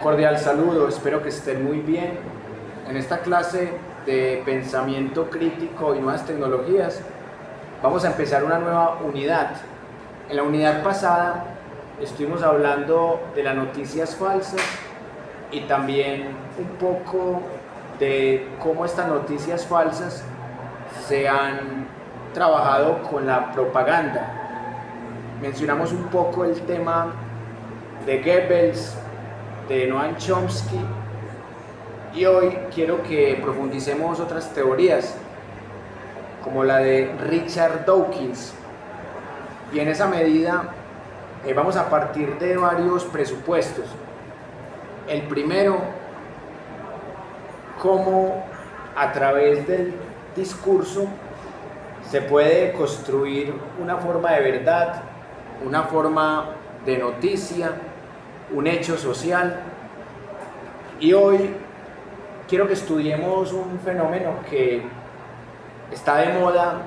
Cordial saludo, espero que estén muy bien. En esta clase de pensamiento crítico y nuevas tecnologías vamos a empezar una nueva unidad. En la unidad pasada estuvimos hablando de las noticias falsas y también un poco de cómo estas noticias falsas se han trabajado con la propaganda. Mencionamos un poco el tema de Goebbels, de Noam Chomsky, y hoy quiero que profundicemos otras teorías como la de Richard Dawkins, y en esa medida vamos a partir de varios presupuestos. El primero, cómo a través del discurso se puede construir una forma de verdad, una forma de noticia, un hecho social. Y hoy quiero que estudiemos un fenómeno que está de moda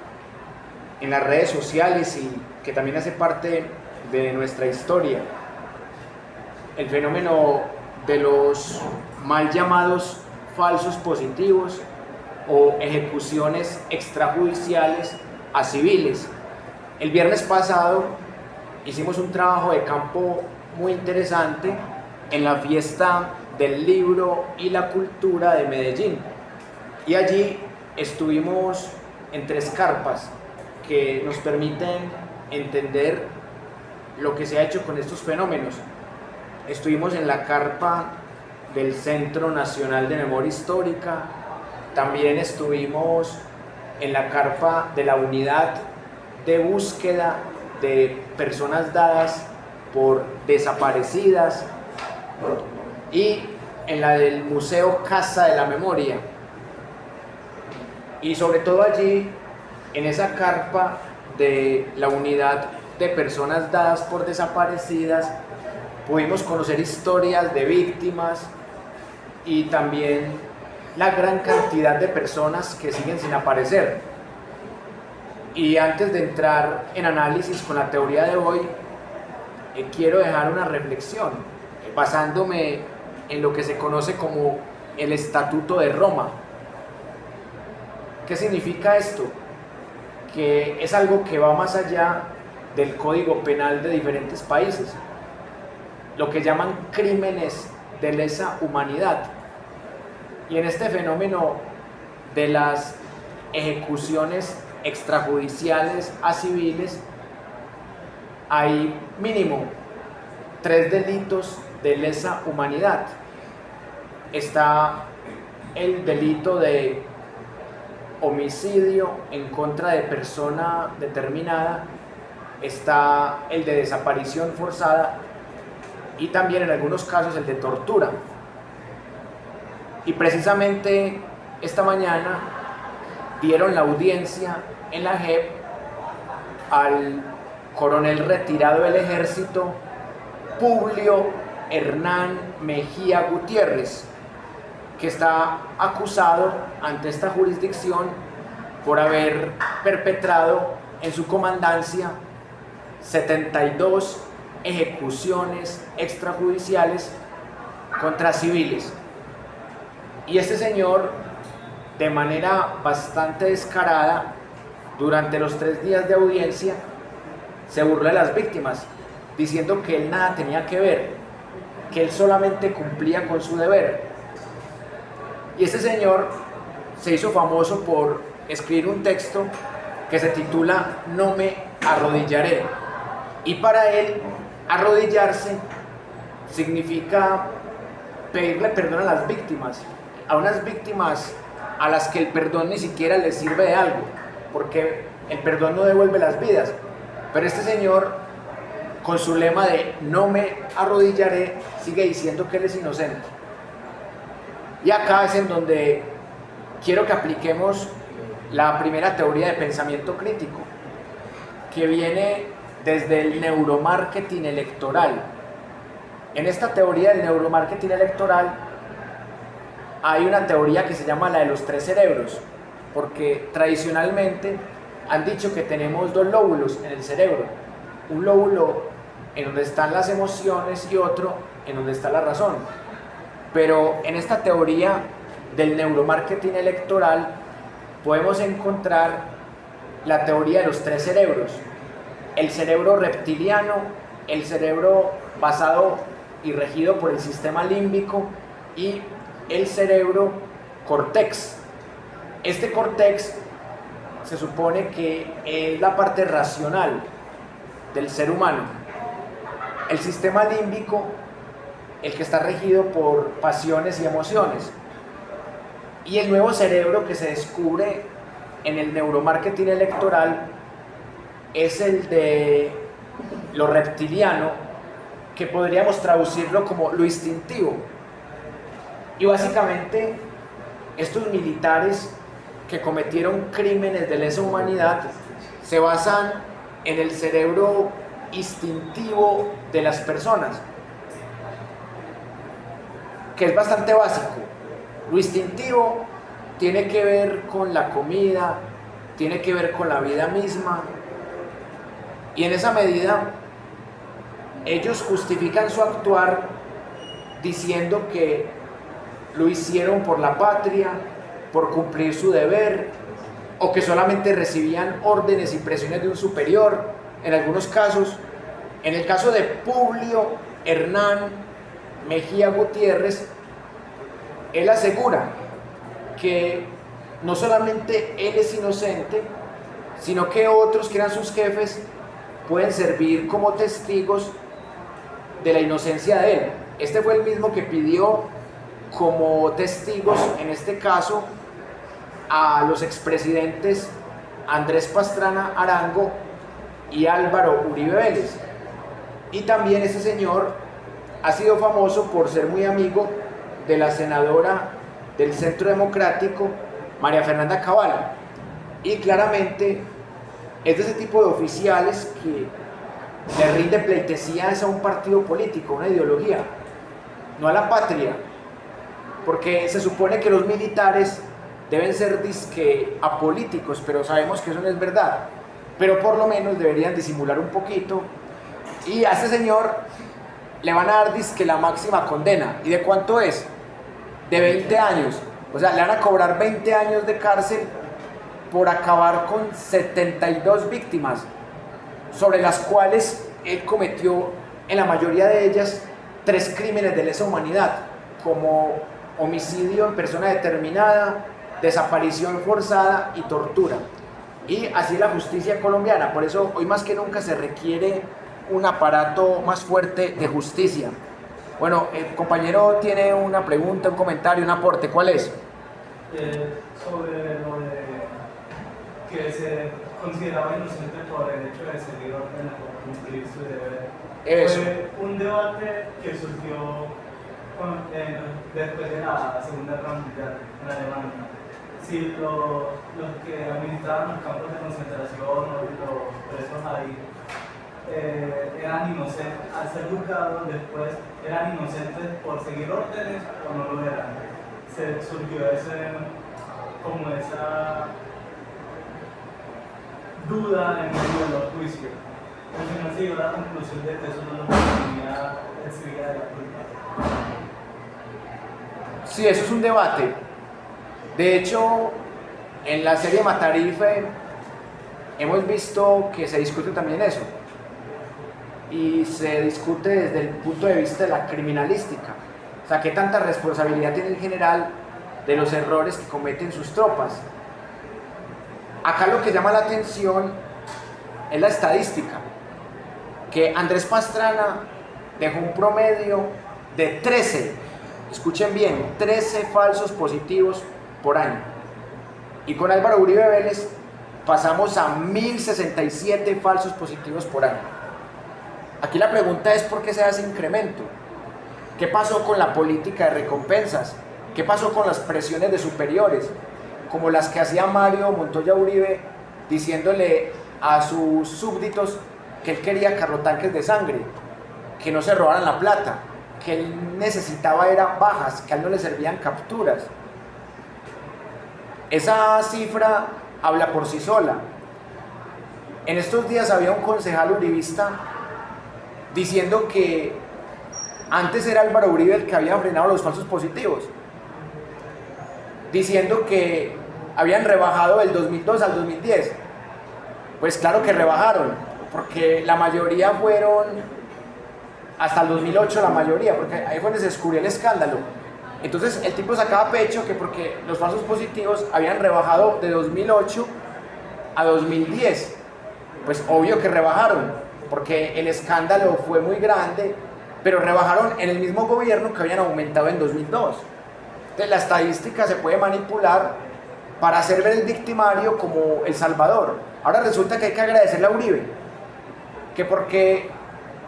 en las redes sociales y que también hace parte de nuestra historia: el fenómeno de los mal llamados falsos positivos o ejecuciones extrajudiciales a civiles. El viernes pasado hicimos un trabajo de campo muy interesante en la fiesta del libro y la cultura de Medellín, y allí estuvimos en 3 carpas que nos permiten entender lo que se ha hecho con estos fenómenos. Estuvimos en la carpa del Centro Nacional de Memoria Histórica, también estuvimos en la carpa de la Unidad de Búsqueda de Personas Dadas por Desaparecidas, y en la del Museo Casa de la Memoria. Y sobre todo allí, en esa carpa de la Unidad de Personas Dadas por Desaparecidas, pudimos conocer historias de víctimas y también la gran cantidad de personas que siguen sin aparecer. Y antes de entrar en análisis con la teoría de hoy, quiero dejar una reflexión basándome en lo que se conoce como el Estatuto de Roma. ¿Qué significa esto? Que es algo que va más allá del Código Penal de diferentes países, lo que llaman crímenes de lesa humanidad. Y en este fenómeno de las ejecuciones extrajudiciales a civiles hay mínimo 3 delitos de lesa humanidad. Está el delito de homicidio en contra de persona determinada, está el de desaparición forzada y también en algunos casos el de tortura. Y precisamente esta mañana dieron la audiencia en la JEP al coronel retirado del ejército Publio Hernán Mejía Gutiérrez, que está acusado ante esta jurisdicción por haber perpetrado en su comandancia 72 ejecuciones extrajudiciales contra civiles. Y este señor, de manera bastante descarada, durante los 3 días de audiencia, se burló de las víctimas, diciendo que él nada tenía que ver, que él solamente cumplía con su deber. Y este señor se hizo famoso por escribir un texto que se titula No me arrodillaré. Y para él, arrodillarse significa pedirle perdón a las víctimas, a unas víctimas a las que el perdón ni siquiera les sirve de algo, porque el perdón no devuelve las vidas. Pero este señor, con su lema de no me arrodillaré, sigue diciendo que él es inocente. Y acá es en donde quiero que apliquemos la primera teoría de pensamiento crítico, que viene desde el neuromarketing electoral. En esta teoría del neuromarketing electoral hay una teoría que se llama la de los 3 cerebros, porque tradicionalmente han dicho que tenemos 2 lóbulos en el cerebro: un lóbulo en donde están las emociones y otro en donde está la razón. Pero en esta teoría del neuromarketing electoral podemos encontrar la teoría de los tres cerebros: el cerebro reptiliano, el cerebro basado y regido por el sistema límbico y el cerebro cortex. Este cortex se supone que es la parte racional del ser humano. El sistema límbico, el que está regido por pasiones y emociones. Y el nuevo cerebro que se descubre en el neuromarketing electoral es el de lo reptiliano, que podríamos traducirlo como lo instintivo. Y básicamente estos militares que cometieron crímenes de lesa humanidad se basan en el cerebro instintivo de las personas, que es bastante básico. Lo instintivo tiene que ver con la comida, tiene que ver con la vida misma, y en esa medida ellos justifican su actuar diciendo que lo hicieron por la patria, por cumplir su deber, o que solamente recibían órdenes y presiones de un superior. En algunos casos, en el caso de Publio Hernán Mejía Gutiérrez, él asegura que no solamente él es inocente, sino que otros que eran sus jefes pueden servir como testigos de la inocencia de él. Este fue el mismo que pidió como testigos, en este caso, a los expresidentes Andrés Pastrana Arango y Álvaro Uribe Vélez. Y también ese señor ha sido famoso por ser muy amigo de la senadora del Centro Democrático, María Fernanda Cabal. Y claramente es de ese tipo de oficiales que le rinde pleitesía a un partido político, una ideología, no a la patria, porque se supone que los militares deben ser disque apolíticos, pero sabemos que eso no es verdad. Pero por lo menos deberían disimular un poquito. Y a este señor le van a dar disque la máxima condena. ¿Y de cuánto es? De 20 años. O sea, le van a cobrar 20 años de cárcel por acabar con 72 víctimas, sobre las cuales él cometió, en la mayoría de ellas, 3 crímenes de lesa humanidad, como homicidio en persona determinada, desaparición forzada y tortura. Y así es la justicia colombiana. Por eso hoy más que nunca se requiere un aparato más fuerte de justicia. Bueno, el compañero tiene una pregunta, un comentario, un aporte. ¿Cuál es? Sobre lo de que se consideraba inocente por el hecho de seguir órdenes o cumplir su deber. Eso. Fue un debate que surgió después de la Segunda Guerra Mundial en Alemania. Si los que administraban los campos de concentración o los presos ahí eran inocentes, al ser juzgados después, eran inocentes por seguir órdenes o no lo eran. Se surgió como esa duda en medio de los juicios. Al final se llegó a la conclusión de que eso no lo tenía exigida de la culpa. Sí, eso es un debate. De hecho, en la serie Matarife hemos visto que se discute también eso. Y se discute desde el punto de vista de la criminalística. O sea, ¿qué tanta responsabilidad tiene el general de los errores que cometen sus tropas? Acá lo que llama la atención es la estadística, que Andrés Pastrana dejó un promedio de 13, escuchen bien, 13 falsos positivos por año. Y con Álvaro Uribe Vélez pasamos a 1067 falsos positivos por año. Aquí la pregunta es: ¿por qué se da ese incremento? ¿Qué pasó con la política de recompensas? ¿Qué pasó con las presiones de superiores, como las que hacía Mario Montoya Uribe, diciéndole a sus súbditos que él quería carrotanques de sangre, que no se robaran la plata, que él necesitaba eran bajas, que a él no le servían capturas? Esa cifra habla por sí sola. En estos días había un concejal uribista diciendo que Antes era Álvaro Uribe el que había frenado los falsos positivos, diciendo que habían rebajado del 2002 al 2010. Pues claro que rebajaron, porque la mayoría fueron hasta el 2008, la mayoría, porque ahí fue donde se descubrió el escándalo. Entonces el tipo sacaba pecho que porque los falsos positivos habían rebajado de 2008 a 2010. Pues obvio que rebajaron, porque el escándalo fue muy grande, pero rebajaron en el mismo gobierno que habían aumentado en 2002. Entonces la estadística se puede manipular para hacer ver el victimario como el salvador. Ahora resulta que hay que agradecerle a Uribe, que porque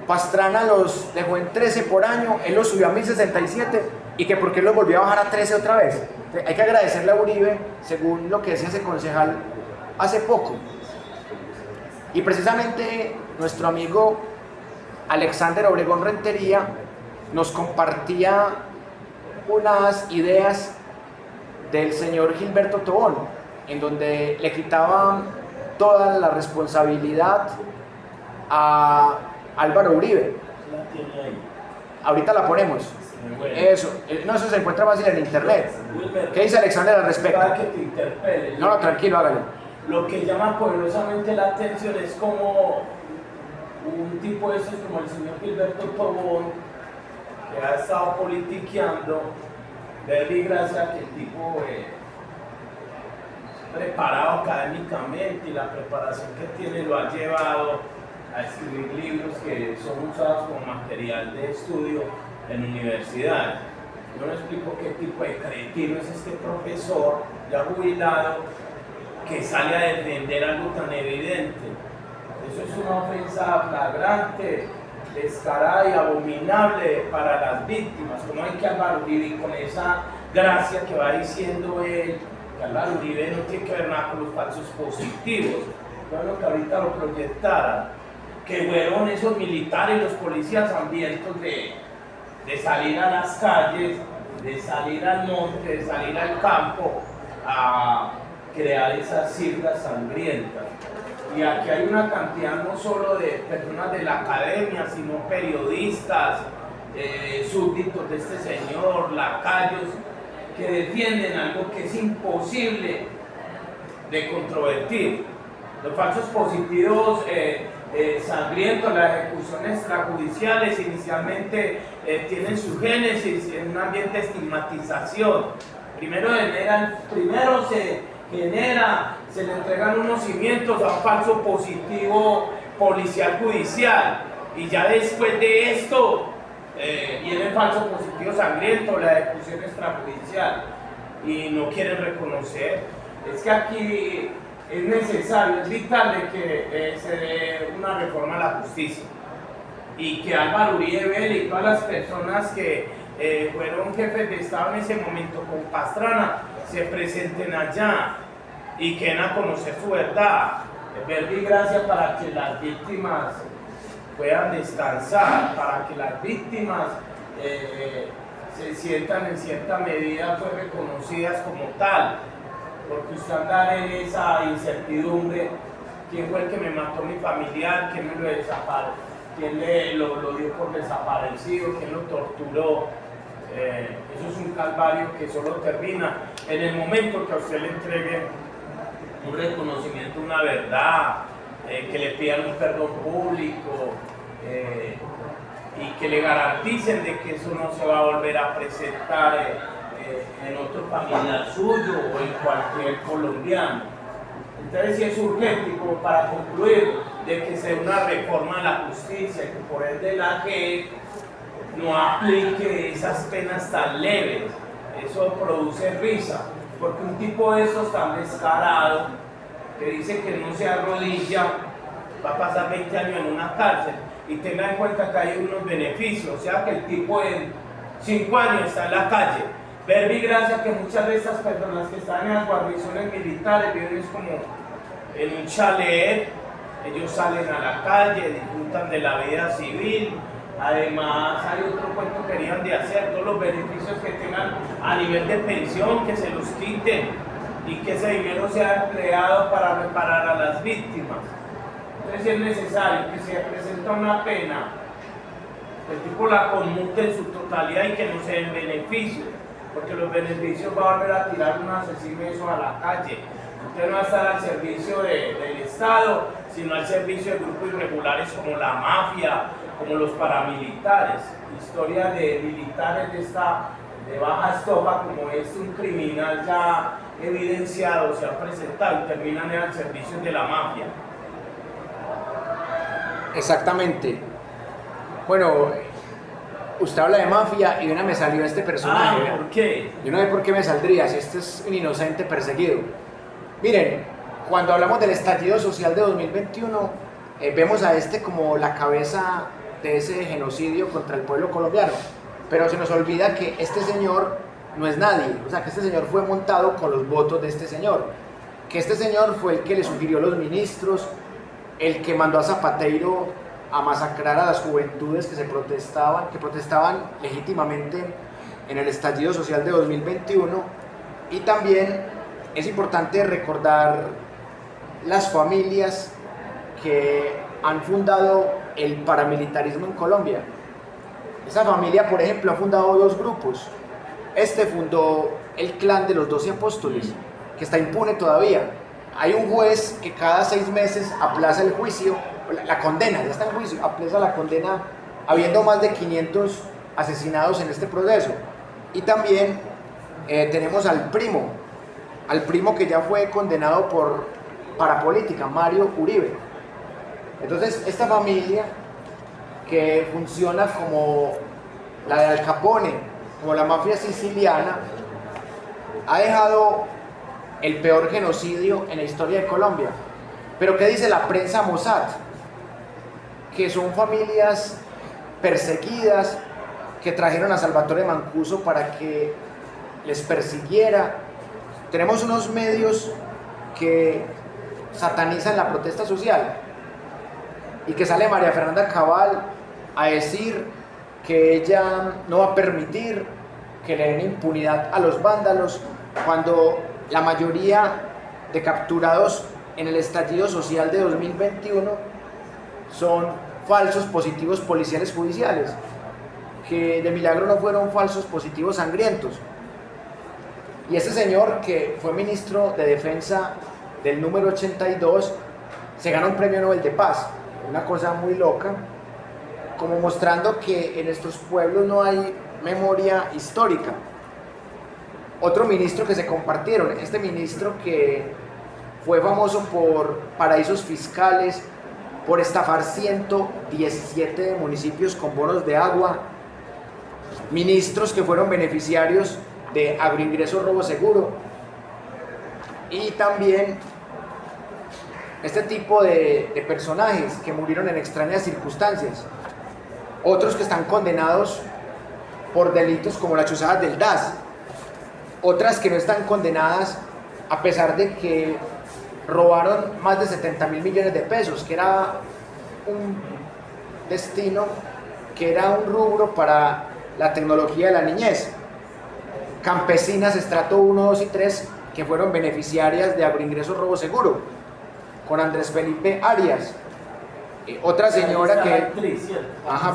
Pastrana los dejó en 13 por año, él los subió a 1067, y que porque él los volvió a bajar a 13 otra vez. Entonces, hay que agradecerle a Uribe, según lo que decía ese concejal hace poco. Y precisamente nuestro amigo Alexander Obregón Rentería nos compartía unas ideas del señor Gilberto Tobón, en donde le quitaban toda la responsabilidad a Álvaro Uribe. La tiene ahí. Ahorita la ponemos. Bueno. Eso se encuentra fácil en internet. ¿Qué dice Alexander al respecto? Para que te interpele. No, tranquilo, hágalo. Lo que llama poderosamente la atención es como un tipo de esos como el señor Gilberto Tobón, que ha estado politiqueando, verle gracias a que el tipo preparado académicamente y la preparación que tiene lo ha llevado a escribir libros que son usados como material de estudio en universidades. Yo no explico qué tipo de cretino es este profesor ya jubilado que sale a defender algo tan evidente. Eso es una ofensa flagrante, descarada y abominable para las víctimas. Como hay que Álvaro Uribe, con esa gracia que va diciendo él, que Álvaro Uribe no tiene que ver nada con los falsos positivos. Bueno, que ahorita lo proyectara, que fueron esos militares y los policías hambrientos de salir a las calles, de salir al monte, de salir al campo a crear esas cifras sangrientas. Y aquí hay una cantidad no solo de personas de la academia, sino periodistas, súbditos de este señor, lacayos, que defienden algo que es imposible de controvertir. Los falsos positivos sangrientos, las ejecuciones extrajudiciales, inicialmente tienen su génesis en un ambiente de estigmatización. Primero se le entregan unos cimientos a un falso positivo policial judicial, y ya después de esto viene el falso positivo sangriento, la ejecución extrajudicial, y no quieren reconocer. Es que aquí es necesario, es vital de que se dé una reforma a la justicia, y que Álvaro Uribe Vélez y todas las personas que fueron jefes de Estado en ese momento con Pastrana se presenten allá y que den a conocer su verdad. Verdi, gracias para que las víctimas puedan descansar, para que las víctimas se sientan en cierta medida pues, reconocidas como tal, porque usted andar en esa incertidumbre, quién fue el que me mató a mi familiar, quién me lo desapareció, quién lo dio por desaparecido, quién lo torturó. Eso es un calvario que solo termina en el momento que a usted le entreguen un reconocimiento, una verdad, que le pidan un perdón público y que le garanticen de que eso no se va a volver a presentar en otro familiar suyo o en cualquier colombiano. Entonces sí es urgente, y como para concluir, de que sea una reforma a la justicia, que por ende la JEP no aplique esas penas tan leves. Eso produce risa, porque un tipo de esos tan descarado, que dice que no se arrodilla, va a pasar 20 años en una cárcel, y tenga en cuenta que hay unos beneficios, o sea que el tipo en 5 años está en la calle. Verbi, gracias que muchas de estas personas que están en las guarniciones militares viven es como en un chalet, ellos salen a la calle, disfrutan de la vida civil. Además hay otro cuento que querían de hacer, todos los beneficios que tengan a nivel de pensión, que se los quiten y que ese dinero sea empleado para reparar a las víctimas. Entonces es necesario que se presente una pena el tipo la conmute en su totalidad y que no se den beneficios, porque los beneficios va a volver a tirar un asesino eso a la calle. Usted no va a estar al servicio del Estado, sino al servicio de grupos irregulares como la mafia, como los paramilitares. Historia de militares de baja estofa, como es un criminal ya evidenciado, se ha presentado y terminan al servicio de la mafia. Exactamente. Bueno, usted habla de mafia y de una me salió este personaje. ¿Por qué? Yo no sé por qué me saldría si este es un inocente perseguido. Miren, cuando hablamos del estallido social de 2021, vemos a este como la cabeza de ese genocidio contra el pueblo colombiano. Pero se nos olvida que este señor no es nadie. O sea, que este señor fue montado con los votos de este señor. Que este señor fue el que le sugirió los ministros, el que mandó a Zapatero a masacrar a las juventudes que protestaban legítimamente en el estallido social de 2021. Y también es importante recordar las familias que han fundado el paramilitarismo en Colombia. Esa familia, por ejemplo, ha fundado dos grupos. Este fundó el Clan de los 12 Apóstoles, que está impune todavía. Hay un juez que cada 6 meses aplaza el juicio, la condena, ya está en juicio, aplaza la condena, habiendo más de 500 asesinados en este proceso. Y también tenemos al primo que ya fue condenado por parapolítica, Mario Uribe. Entonces, esta familia que funciona como la de Al Capone, como la mafia siciliana, ha dejado el peor genocidio en la historia de Colombia. Pero ¿qué dice la prensa Mossad? Que son familias perseguidas, que trajeron a Salvatore Mancuso para que les persiguiera. Tenemos unos medios que satanizan la protesta social y que sale María Fernanda Cabal a decir que ella no va a permitir que le den impunidad a los vándalos, cuando la mayoría de capturados en el estallido social de 2021 son falsos positivos policiales judiciales, que de milagro no fueron falsos positivos sangrientos. Y ese señor, que fue ministro de Defensa del número 82, se gana un premio Nobel de Paz, una cosa muy loca, como mostrando que en estos pueblos no hay memoria histórica. Otro ministro que se compartieron, este ministro que fue famoso por paraísos fiscales, por estafar 117 municipios con bonos de agua, ministros que fueron beneficiarios de agroingreso robo seguro, y también este tipo de personajes que murieron en extrañas circunstancias, otros que están condenados por delitos como las chuzadas del DAS, otras que no están condenadas a pesar de que robaron más de 70.000 millones de pesos, que era un destino, que era un rubro para la tecnología de la niñez. Campesinas estrato 1, 2 y 3 que fueron beneficiarias de agroingreso robo seguro, con Andrés Felipe Arias. Otra señora que...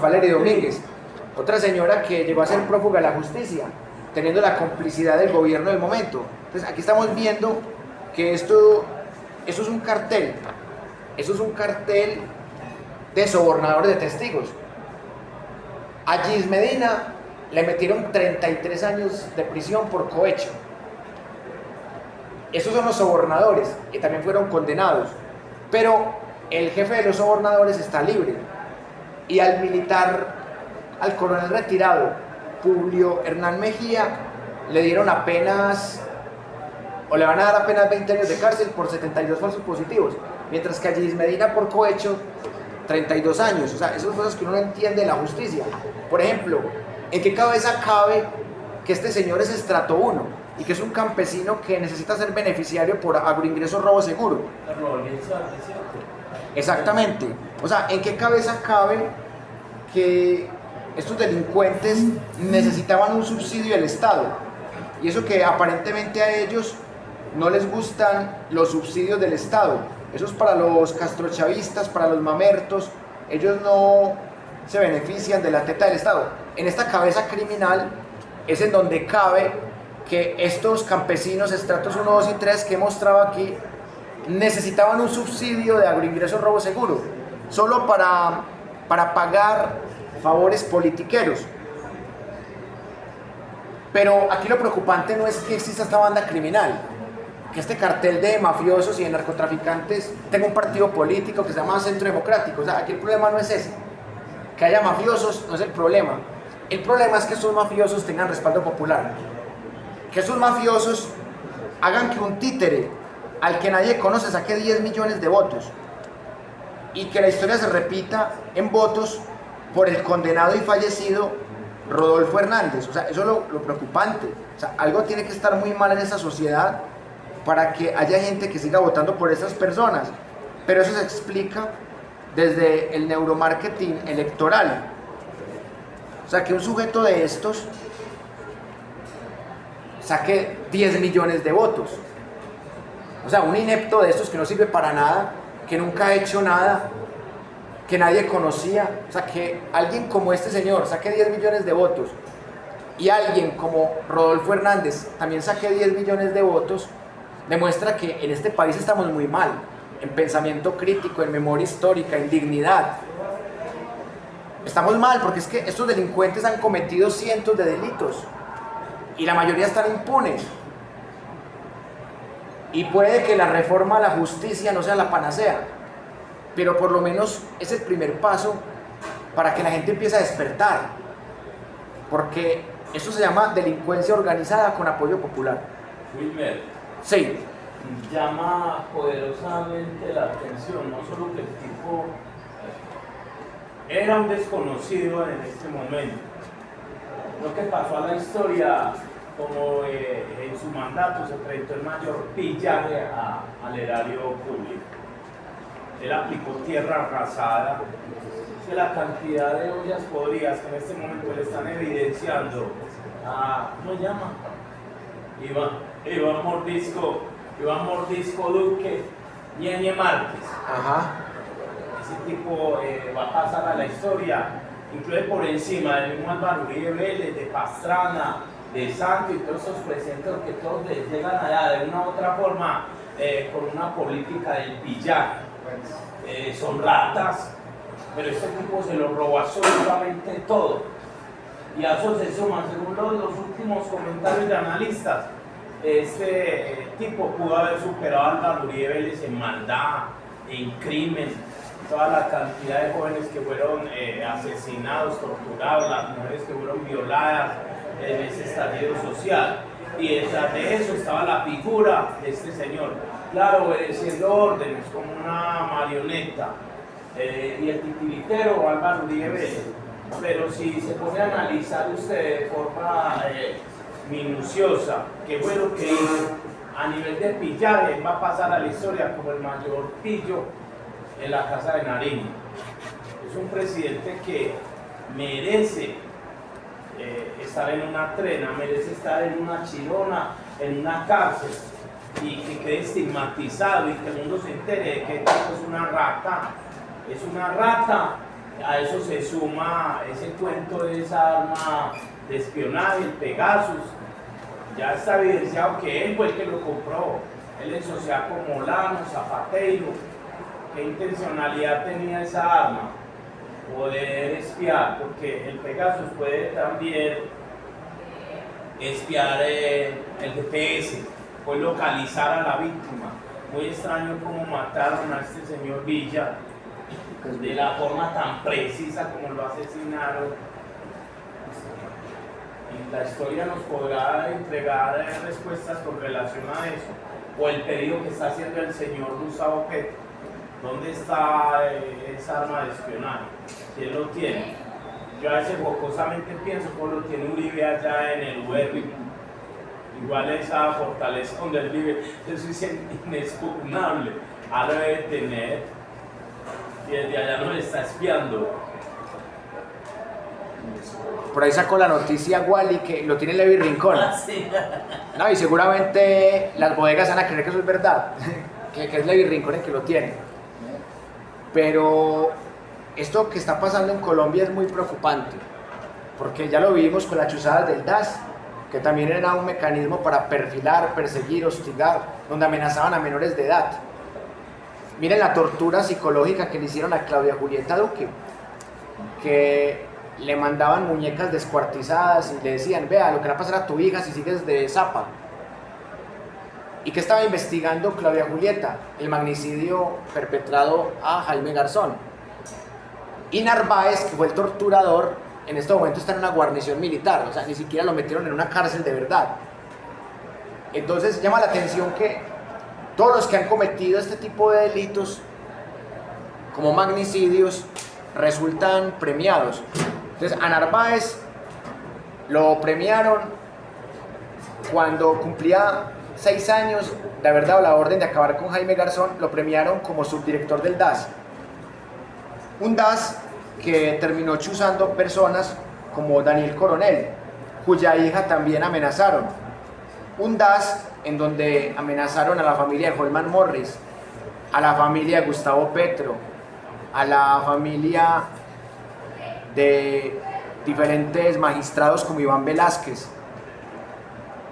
Valeria Domínguez. Otra señora que llegó a ser prófuga de la justicia, teniendo la complicidad del gobierno del momento. Entonces aquí estamos viendo que eso es un cartel. Eso es un cartel de sobornadores de testigos. A Gis Medina le metieron 33 años de prisión por cohecho. Esos son los sobornadores, que también fueron condenados. Pero el jefe de los sobornadores está libre. Y al militar, al coronel retirado, Publio Hernán Mejía, le dieron apenas, o le van a dar apenas 20 años de cárcel por 72 falsos positivos. Mientras que a Gis Medina por cohecho, 32 años. O sea, esas son cosas que uno no entiende de la justicia. Por ejemplo, ¿en qué cabeza cabe que este señor es estrato 1 y que es un campesino que necesita ser beneficiario por agroingreso robo seguro? Exactamente. O sea, ¿en qué cabeza cabe que estos delincuentes necesitaban un subsidio del Estado? Y eso que aparentemente a ellos no les gustan los subsidios del Estado. Eso es para los castrochavistas, para los mamertos. Ellos no se benefician de la teta del Estado. En esta cabeza criminal es en donde cabe que estos campesinos estratos 1, 2 y 3 que he mostrado aquí necesitaban un subsidio de agroingreso robo seguro, solo para pagar favores politiqueros. Pero aquí lo preocupante no es que exista esta banda criminal, que este cartel de mafiosos y de narcotraficantes tenga un partido político que se llama Centro Democrático. O sea, aquí el problema no es ese. Que haya mafiosos no es el problema. El problema es que estos mafiosos tengan respaldo popular. Que esos mafiosos hagan que un títere al que nadie conoce saque 10 millones de votos. Y que la historia se repita en votos por el condenado y fallecido Rodolfo Hernández. O sea, eso es lo preocupante. O sea, algo tiene que estar muy mal en esa sociedad para que haya gente que siga votando por esas personas. Pero eso se explica desde el neuromarketing electoral. O sea, que un sujeto de estos saque 10 millones de votos. O sea, un inepto de estos que no sirve para nada, que nunca ha hecho nada, que nadie conocía. O sea, que alguien como este señor saque 10 millones de votos y alguien como Rodolfo Hernández también saque 10 millones de votos, demuestra que en este país estamos muy mal, en pensamiento crítico, en memoria histórica, en dignidad. Estamos mal porque es que estos delincuentes han cometido cientos de delitos y la mayoría están impunes. Y puede que la reforma a la justicia no sea la panacea, pero por lo menos es el primer paso para que la gente empiece a despertar, porque eso se llama delincuencia organizada con apoyo popular. Wilmer, Sí. llama poderosamente la atención, no solo que el tipo era un desconocido en este momento, lo que pasó a la historia, como en su mandato se presentó el mayor pillaje al erario público. Él aplicó tierra arrasada, que la cantidad de ollas podridas que en este momento le están evidenciando a, ¿cómo se llama? Iván Mordisco Duque, Ñeñe Márquez. Ajá. Ese tipo va a pasar a la historia, incluye por encima del mismo Álvaro Uribe Vélez, de Pastrana, de Santos y todos esos presidentes que todos les llegan allá de una u otra forma con una política del pillaje. Son ratas, pero este tipo se lo robó absolutamente todo. Y a eso se suman, según los últimos comentarios de analistas, este tipo pudo haber superado a Álvaro Uribe Vélez en maldad, en crimen, toda la cantidad de jóvenes que fueron asesinados, torturados, las mujeres que fueron violadas en ese estallido social. Y detrás de eso estaba la figura de este señor, claro, obedeciendo órdenes como una marioneta, y el titiritero Álvaro Uribe Vélez. Pero si se pone a analizar usted de forma minuciosa qué fue lo que hizo a nivel de pillaje, va a pasar a la historia como el mayor pillo en la Casa de Nariño. Es un presidente que merece estar en una trena, merece estar en una chirona, en una cárcel, y que quede estigmatizado y que el mundo se entere de que esto es una rata. Es una rata. A eso se suma ese cuento de esa arma de espionaje, el Pegasus. Ya está evidenciado que él fue el que lo compró. Él en sociedad con Molano, Zapatero. ¿Qué intencionalidad tenía esa arma? Poder espiar, porque el Pegasus puede también espiar el GPS, puede localizar a la víctima. Muy extraño cómo mataron a este señor Villa de la forma tan precisa como lo asesinaron. Y la historia nos podrá entregar respuestas con relación a eso, o el pedido que está haciendo el señor Gustavo Petro. ¿Dónde está esa arma de espionaje? ¿Quién lo tiene? Yo a veces jocosamente pienso cómo lo tiene Uribe allá en el UERRI. Igual esa fortaleza donde él vive, eso es inexpugnable. Ahora debe tener, y desde allá no le está espiando. Por ahí sacó la noticia Wally que lo tiene Levi Rincón. Sí. No, y seguramente las bodegas van a creer que eso es verdad, que es Levi Rincón el que lo tiene. Pero esto que está pasando en Colombia es muy preocupante, porque ya lo vivimos con las chuzadas del DAS, que también era un mecanismo para perfilar, perseguir, hostigar, donde amenazaban a menores de edad. Miren la tortura psicológica que le hicieron a Claudia Julieta Duque, que le mandaban muñecas descuartizadas y le decían, vea, lo que le va a pasar a tu hija si sigues de zapa. ¿Y qué estaba investigando Claudia Julieta? El magnicidio perpetrado a Jaime Garzón. Y Narváez, que fue el torturador, en este momento está en una guarnición militar, o sea, ni siquiera lo metieron en una cárcel de verdad. Entonces llama la atención que todos los que han cometido este tipo de delitos, como magnicidios, resultan premiados. Entonces a Narváez lo premiaron cuando cumplía 6 años de haber dado la orden de acabar con Jaime Garzón, lo premiaron como subdirector del DAS. Un DAS que terminó chuzando personas como Daniel Coronel, cuya hija también amenazaron. Un DAS en donde amenazaron a la familia de Holman Morris, a la familia de Gustavo Petro, a la familia de diferentes magistrados como Iván Velázquez,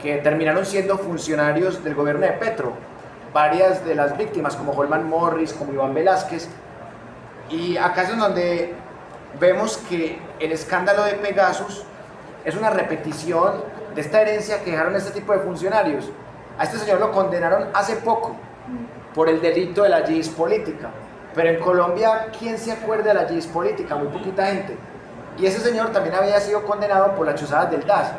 que terminaron siendo funcionarios del gobierno de Petro. Varias de las víctimas, como Holman Morris, como Iván Velázquez. Y acá es donde vemos que el escándalo de Pegasus es una repetición de esta herencia que dejaron este tipo de funcionarios. A este señor lo condenaron hace poco por el delito de la yihad política. Pero en Colombia, ¿quién se acuerda de la yihad política? Muy poquita gente. Y ese señor también había sido condenado por las chuzadas del DAS.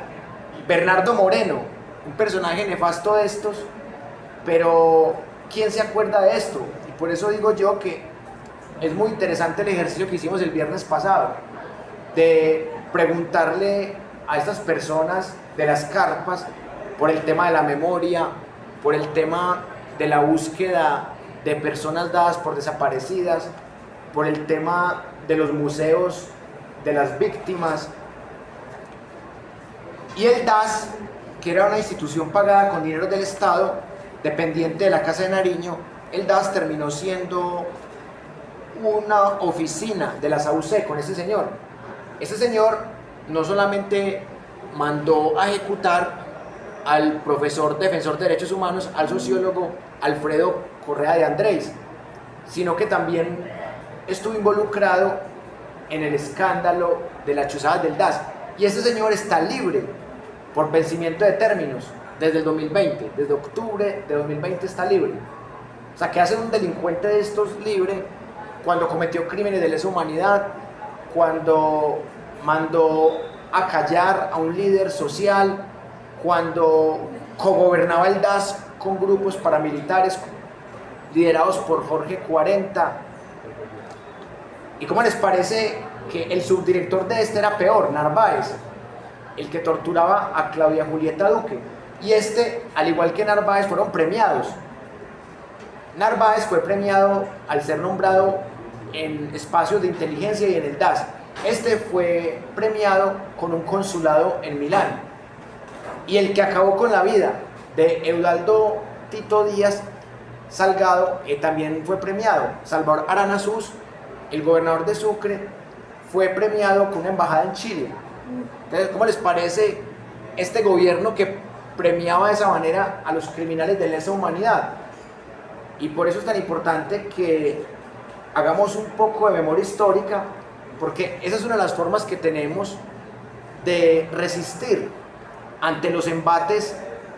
Bernardo Moreno, un personaje nefasto de estos, pero ¿quién se acuerda de esto? Y por eso digo yo que es muy interesante el ejercicio que hicimos el viernes pasado, de preguntarle a estas personas de las carpas por el tema de la memoria, por el tema de la búsqueda de personas dadas por desaparecidas, por el tema de los museos de las víctimas. Y el DAS, que era una institución pagada con dinero del Estado, dependiente de la Casa de Nariño, el DAS terminó siendo una oficina de la SAUC con ese señor. Ese señor no solamente mandó a ejecutar al profesor defensor de derechos humanos, al sociólogo Alfredo Correa de Andrés, sino que también estuvo involucrado en el escándalo de las chuzadas del DAS. Y ese señor está libre por vencimiento de términos desde el 2020, desde octubre de 2020 está libre. O sea, ¿qué hace un delincuente de estos libre cuando cometió crímenes de lesa humanidad, cuando mandó a callar a un líder social, cuando cogobernaba el DAS con grupos paramilitares liderados por Jorge 40? ¿Y cómo les parece que el subdirector de este era peor, Narváez, el que torturaba a Claudia Julieta Duque? Y este, al igual que Narváez, fueron premiados. Narváez fue premiado al ser nombrado en espacios de inteligencia y en el DAS. Este fue premiado con un consulado en Milán. Y el que acabó con la vida de Eudaldo Tito Díaz Salgado también fue premiado. Salvador Aranazús, el gobernador de Sucre, fue premiado con una embajada en Chile. Entonces, ¿cómo les parece este gobierno que premiaba de esa manera a los criminales de lesa humanidad? Y por eso es tan importante que hagamos un poco de memoria histórica, porque esa es una de las formas que tenemos de resistir ante los embates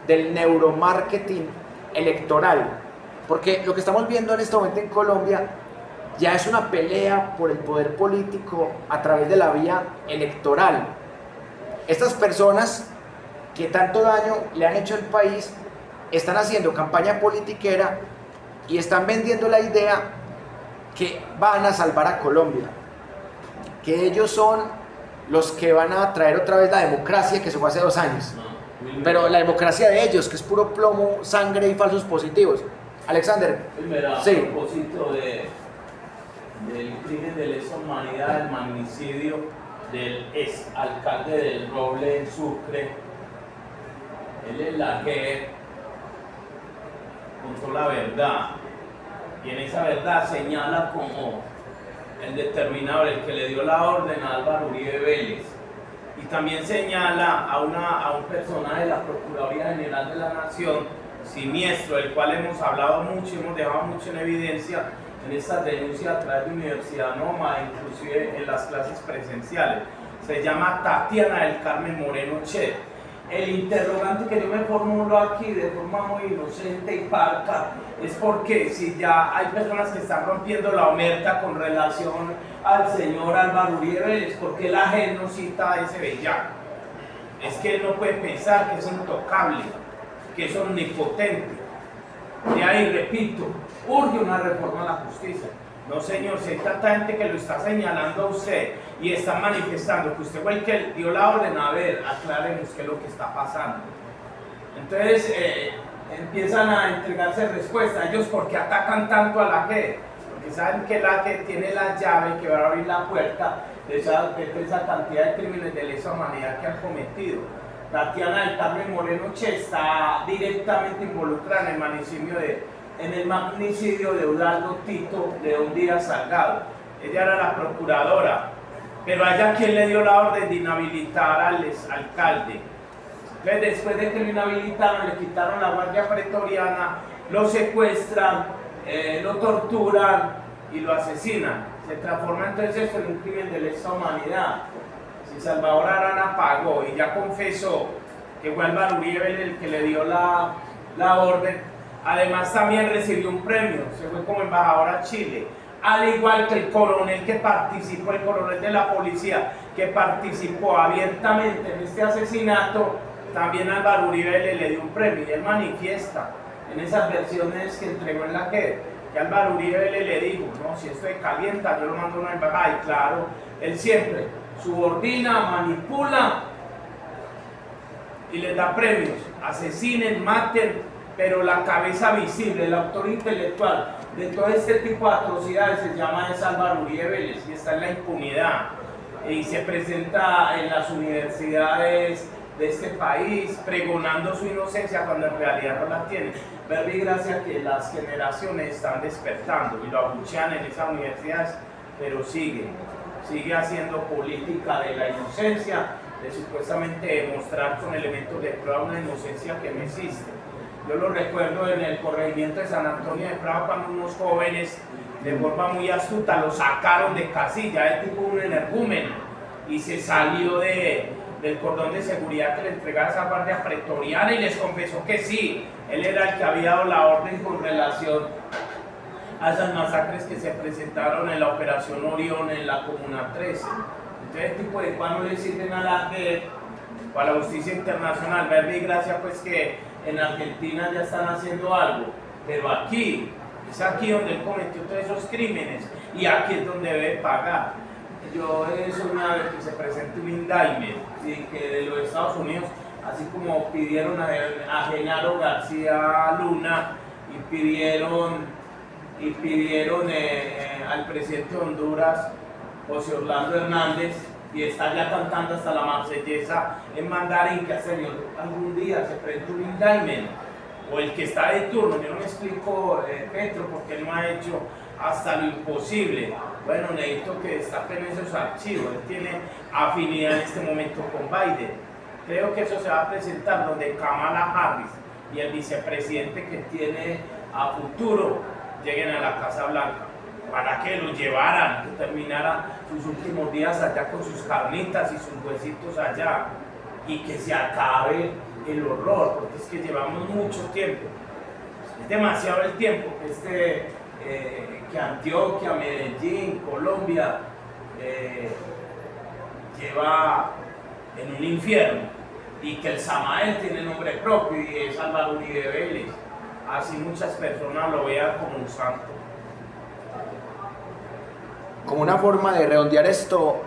del neuromarketing electoral. Porque lo que estamos viendo en este momento en Colombia ya es una pelea por el poder político a través de la vía electoral. Estas personas que tanto daño le han hecho al país están haciendo campaña politiquera y están vendiendo la idea que van a salvar a Colombia, que ellos son los que van a traer otra vez la democracia que se fue hace 2 años. Pero la democracia de ellos, que es puro plomo, sangre y falsos positivos. Alexander. Mira, sí. A propósito del crimen de lesa humanidad, el magnicidio del ex alcalde del Roble en Sucre, él es la que contó la verdad, y en esa verdad señala como el determinador, el que le dio la orden a Álvaro Uribe Vélez. Y también señala a un personaje de la Procuraduría General de la Nación, siniestro, del cual hemos hablado mucho, hemos dejado mucho en evidencia en estas denuncias a través de Universidad Noma, inclusive en las clases presenciales. Se llama Tatiana del Carmen Moreno Che. El interrogante que yo me formulo aquí de forma muy inocente y parca es porque si ya hay personas que están rompiendo la omerta con relación al señor Álvaro Uribe Vélez, ¿por qué la gente no cita a ese bellaco? Es que él no puede pensar que es intocable, que es omnipotente. De ahí, repito, urge una reforma a la justicia. No, señor, si hay tanta gente que lo está señalando a usted y está manifestando que usted fue el que dio la orden, a ver, aclaremos qué es lo que está pasando. Entonces, empiezan a entregarse respuestas. Ellos, ¿por qué atacan tanto a la JEP? Porque saben que la JEP tiene la llave que va a abrir la puerta de esa cantidad de crímenes de lesa humanidad que han cometido. Tatiana del Carmen Moreno Che está directamente involucrada en el magnicidio de Eudaldo Tito León Díaz Salgado. Ella era la procuradora, pero a ella quien le dio la orden de inhabilitar al alcalde. Entonces, después de que lo inhabilitaron, le quitaron la guardia pretoriana, lo secuestran, lo torturan y lo asesinan. Se transforma entonces esto en un crimen de lesa humanidad. Si Salvador Arana pagó y ya confesó que fue Álvaro Uribe el que le dio la orden, además también recibió un premio, se fue como embajador a Chile, al igual que el coronel que participó, el coronel de la policía que participó abiertamente en este asesinato, también Álvaro Uribe le dio un premio y él manifiesta en esas versiones que entregó en la JEP que Álvaro Uribe le dijo, no, si esto es calienta, yo lo mando a una embajada, y claro, él siempre subordina, manipula y les da premios, asesinen, maten, pero la cabeza visible, el autor intelectual de todo este tipo de atrocidades se llama Álvaro Uribe Vélez y está en la impunidad y se presenta en las universidades de este país pregonando su inocencia cuando en realidad no la tiene. Verle gracias que las generaciones están despertando y lo abuchean en esas universidades, pero sigue haciendo política de la inocencia, de supuestamente demostrar con elementos de prueba una inocencia que no existe. Yo lo recuerdo en el corregimiento de San Antonio de Prado cuando unos jóvenes de forma muy astuta lo sacaron de casilla, de tipo un energúmeno, y se salió del cordón de seguridad que le entregaba esa guardia pretoriana y les confesó que sí, él era el que había dado la orden con relación a esas masacres que se presentaron en la Operación Orión en la Comuna 13. Entonces, este tipo de cosas no le sirven a la JEP o a la justicia internacional. Verle gracias pues que en Argentina ya están haciendo algo, pero aquí, es aquí donde él cometió todos esos crímenes y aquí es donde debe pagar. Yo soñaba que se presente un indictment y que de los Estados Unidos, así como pidieron a Genaro García Luna y pidieron al presidente de Honduras, José Orlando Hernández, y está ya cantando hasta la marsellesa en mandarín, que señor algún día se presente un indictment, o el que está de turno. Yo no me explico, Petro, porque él no ha hecho hasta lo imposible. Bueno, necesito que destapen esos archivos. Él tiene afinidad en este momento con Biden. Creo que eso se va a presentar donde Kamala Harris y el vicepresidente que tiene a futuro lleguen a la Casa Blanca, para que lo llevaran, que terminara sus últimos días allá con sus carnitas y sus huesitos allá, y que se acabe el horror, porque es que llevamos mucho tiempo, es demasiado el tiempo que Antioquia, Medellín, Colombia lleva en un infierno, y que el Samael tiene nombre propio y es Álvaro Uribe Vélez. Así muchas personas lo vean como un santo. Como una forma de redondear esto,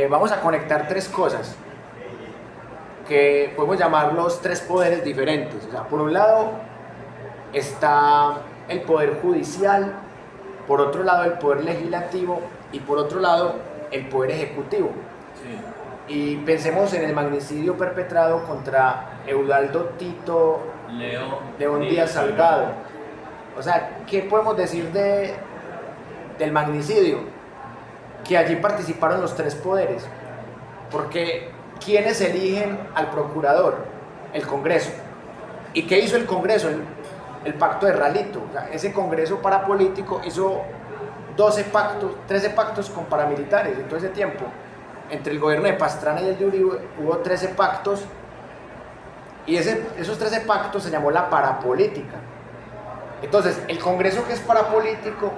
vamos a conectar tres cosas que podemos llamarlos tres poderes diferentes. O sea, por un lado está el poder judicial, por otro lado el poder legislativo y por otro lado el poder ejecutivo. Sí. Y pensemos en el magnicidio perpetrado contra Eudaldo Tito León Díaz Salgado. O sea, ¿qué podemos decir del magnicidio? que allí participaron los tres poderes, porque ¿quiénes eligen al procurador? El Congreso. ¿Y qué hizo el Congreso? El pacto de Ralito. O sea, ese Congreso parapolítico hizo 12 pactos, 13 pactos con paramilitares en todo ese tiempo. Entre el gobierno de Pastrana y el de Uribe hubo 13 pactos, y esos 13 pactos se llamó la parapolítica. Entonces, el Congreso, que es parapolítico,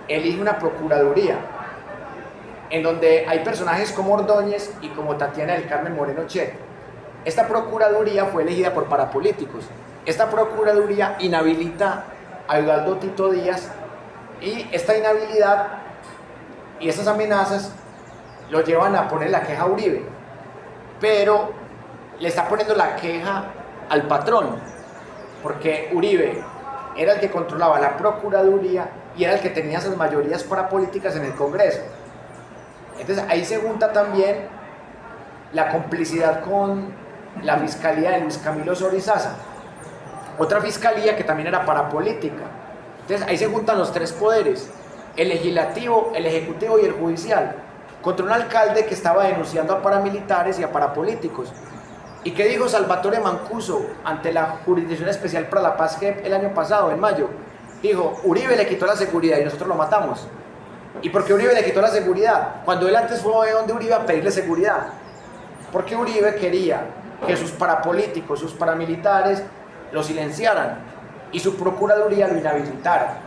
elige una procuraduría, en donde hay personajes como Ordóñez y como Tatiana del Carmen Moreno Chet. Esta procuraduría fue elegida por parapolíticos. Esta procuraduría inhabilita a Eduardo Tito Díaz, y esta inhabilidad y estas amenazas lo llevan a poner la queja a Uribe, pero le está poniendo la queja al patrón, porque Uribe era el que controlaba la procuraduría y era el que tenía esas mayorías parapolíticas en el Congreso. Entonces ahí se junta también la complicidad con la fiscalía de Luis Camilo Sorizaza, otra fiscalía que también era parapolítica. Entonces ahí se juntan los tres poderes, el legislativo, el ejecutivo y el judicial, contra un alcalde que estaba denunciando a paramilitares y a parapolíticos. ¿Y qué dijo Salvatore Mancuso ante la Jurisdicción Especial para la Paz GEP el año pasado, en mayo? Dijo, Uribe le quitó la seguridad y nosotros lo matamos. ¿Y por qué Uribe le quitó la seguridad? Cuando él antes fue donde Uribe a pedirle seguridad. Porque Uribe quería que sus parapolíticos, sus paramilitares, lo silenciaran y su procuraduría lo inhabilitara.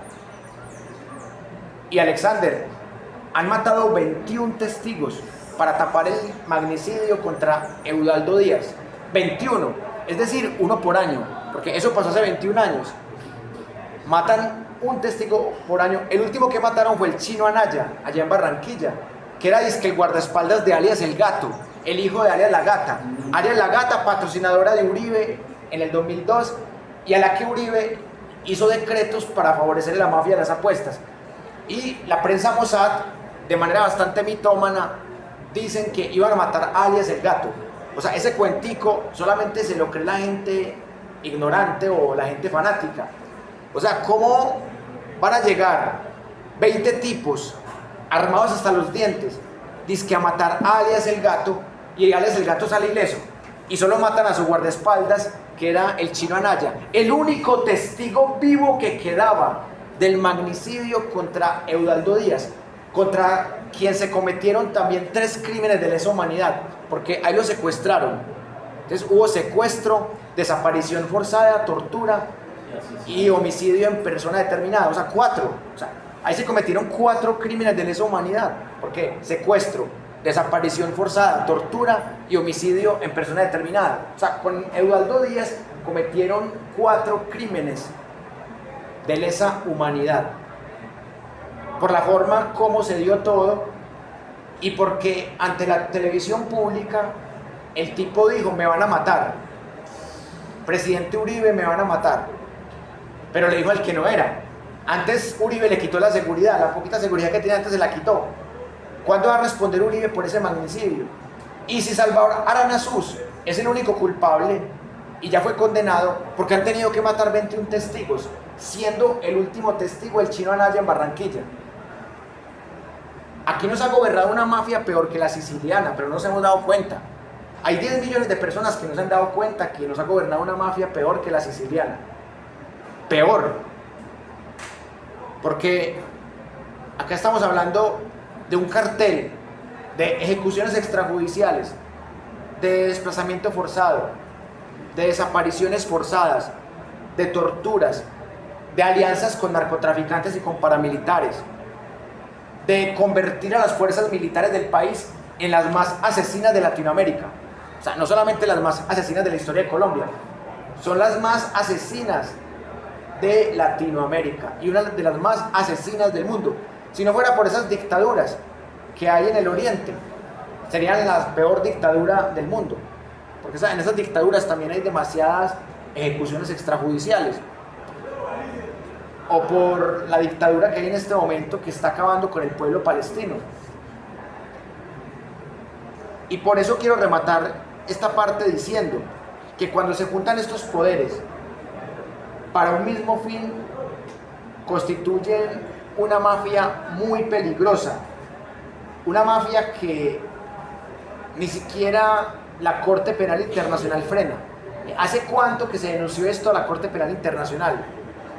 Y Alexander, han matado 21 testigos para tapar el magnicidio contra Eudaldo Díaz. 21, es decir, uno por año, porque eso pasó hace 21 años. Matan un testigo por año. El último que mataron fue el Chino Anaya, allá en Barranquilla, que era dizque el guardaespaldas de alias El Gato, el hijo de alias La Gata. Alias La Gata, patrocinadora de Uribe en el 2002, y a la que Uribe hizo decretos para favorecer la mafia de las apuestas. Y la prensa Mossad, de manera bastante mitómana, dicen que iban a matar a alias El Gato. O sea, ese cuentico solamente se lo cree la gente ignorante o la gente fanática. O sea, ¿cómo van a llegar 20 tipos armados hasta los dientes, dizque a matar a alias El Gato, y alias El Gato sale ileso? Y solo matan a su guardaespaldas, que era el Chino Anaya, el único testigo vivo que quedaba del magnicidio contra Eudaldo Díaz, contra quien se cometieron también 3 crímenes de lesa humanidad, porque ahí lo secuestraron. Entonces hubo secuestro, desaparición forzada, tortura y homicidio en persona determinada, o sea, 4. O sea, ahí se cometieron 4 crímenes de lesa humanidad, porque secuestro, desaparición forzada, tortura y homicidio en persona determinada. O sea, con Eudaldo Díaz cometieron 4 crímenes de lesa humanidad, por la forma como se dio todo y porque ante la televisión pública el tipo dijo, me van a matar, presidente Uribe, me van a matar, pero le dijo al que no era. Antes Uribe le quitó la seguridad, la poquita seguridad que tenía antes se la quitó. ¿Cuándo va a responder Uribe por ese magnicidio? Y si Salvador Aranazús es el único culpable y ya fue condenado, porque han tenido que matar 21 testigos, siendo el último testigo el Chino Anaya en Barranquilla. Aquí nos ha gobernado una mafia peor que la siciliana, pero no nos hemos dado cuenta. Hay 10 millones de personas que no se han dado cuenta que nos ha gobernado una mafia peor que la siciliana. Peor. Porque acá estamos hablando de un cartel de ejecuciones extrajudiciales, de desplazamiento forzado, de desapariciones forzadas, de torturas, de alianzas con narcotraficantes y con paramilitares, de convertir a las fuerzas militares del país en las más asesinas de Latinoamérica. O sea, no solamente las más asesinas de la historia de Colombia, son las más asesinas de Latinoamérica y una de las más asesinas del mundo. Si no fuera por esas dictaduras que hay en el Oriente, serían la peor dictadura del mundo, porque en esas dictaduras también hay demasiadas ejecuciones extrajudiciales. O por la dictadura que hay en este momento, que está acabando con el pueblo palestino. Y por eso quiero rematar esta parte diciendo que cuando se juntan estos poderes para un mismo fin, constituyen una mafia muy peligrosa, una mafia que ni siquiera la Corte Penal Internacional frena. ¿Hace cuánto que se denunció esto a la Corte Penal Internacional?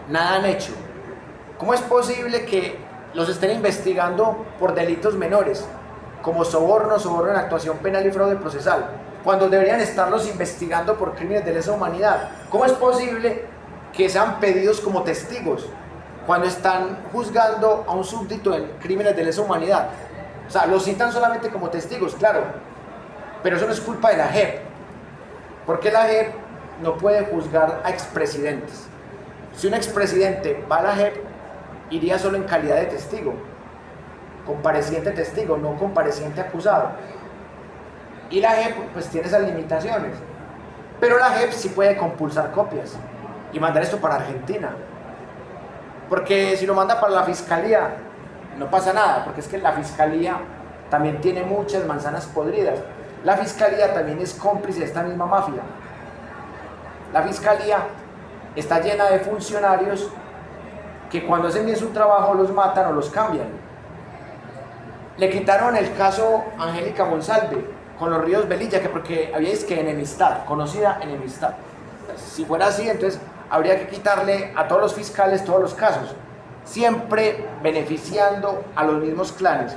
Nada han hecho. ¿Cómo es posible que los estén investigando por delitos menores, como soborno en actuación penal y fraude procesal, cuando deberían estarlos investigando por crímenes de lesa humanidad? ¿Cómo es posible que sean pedidos como testigos cuando están juzgando a un súbdito en crímenes de lesa humanidad? O sea, los citan solamente como testigos, claro, pero eso no es culpa de la JEP. ¿Por qué la JEP no puede juzgar a expresidentes? Si un expresidente va a la JEP, iría solo en calidad de testigo, compareciente testigo, no compareciente acusado. Y la JEP pues tiene esas limitaciones, pero la JEP sí puede compulsar copias y mandar esto para Argentina, porque si lo manda para la fiscalía no pasa nada, porque es que la fiscalía también tiene muchas manzanas podridas. La fiscalía también es cómplice de esta misma mafia. La fiscalía está llena de funcionarios que cuando hacen bien su trabajo los matan o los cambian. Le quitaron el caso Angélica Monsalve con los Ríos Velilla, que porque había enemistad, conocida enemistad. Si fuera así, entonces habría que quitarle a todos los fiscales todos los casos, siempre beneficiando a los mismos clanes.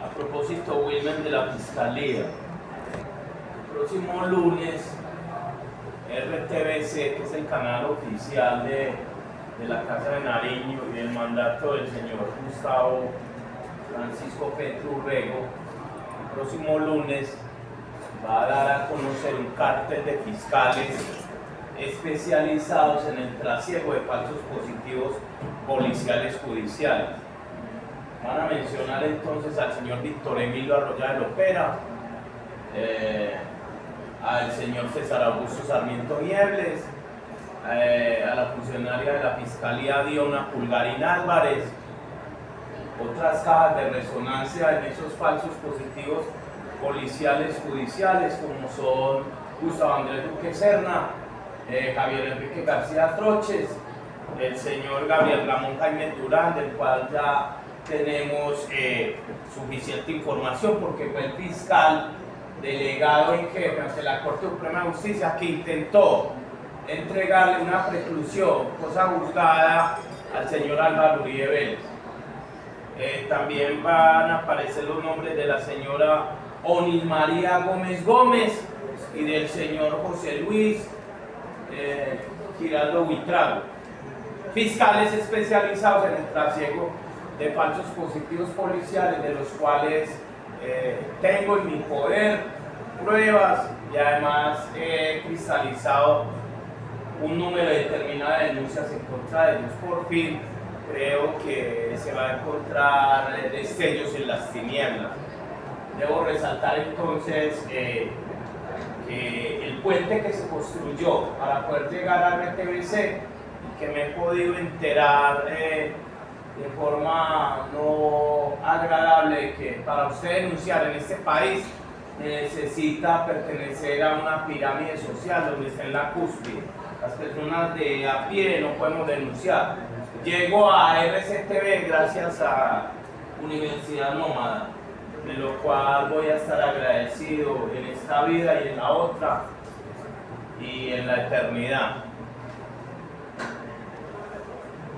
A propósito, Wilmer, de la Fiscalía, el próximo lunes, RTBC, que es el canal oficial de la Casa de Nariño y el mandato del señor Gustavo Francisco Petro Urrego, el próximo lunes va a dar a conocer un cártel de fiscales especializados en el trasiego de falsos positivos policiales judiciales. Van a mencionar entonces al señor Víctor Emilio Arroyave Lopera, al señor César Augusto Sarmiento Niebles, a la funcionaria de la Fiscalía Diona Pulgarín Álvarez, otras cajas de resonancia en esos falsos positivos policiales judiciales como son Gustavo Andrés Duque Serna, Javier Enrique García Troches, el señor Gabriel Ramón Jaime Durán, del cual ya tenemos suficiente información porque fue el fiscal delegado en jefe ante la Corte Suprema de Justicia que intentó entregarle una preclusión, cosa juzgada, al señor Álvaro Uribe Vélez. También van a aparecer los nombres de la señora Onis María Gómez Gómez y del señor José Luis Giraldo Buitrago, fiscales especializados en el trasiego de falsos positivos policiales, de los cuales tengo en mi poder pruebas y además he cristalizado un número determinado de denuncias en contra de ellos. Por fin creo que se va a encontrar destellos en las tinieblas. Debo resaltar entonces que el puente que se construyó para poder llegar a RTBC y que me he podido enterar de forma no agradable que para usted denunciar en este país necesita pertenecer a una pirámide social donde está en la cúspide. Las personas de a pie no podemos denunciar. Llego a RCTV gracias a Universidad Nómada, de lo cual voy a estar agradecido en esta vida y en la otra y en la eternidad.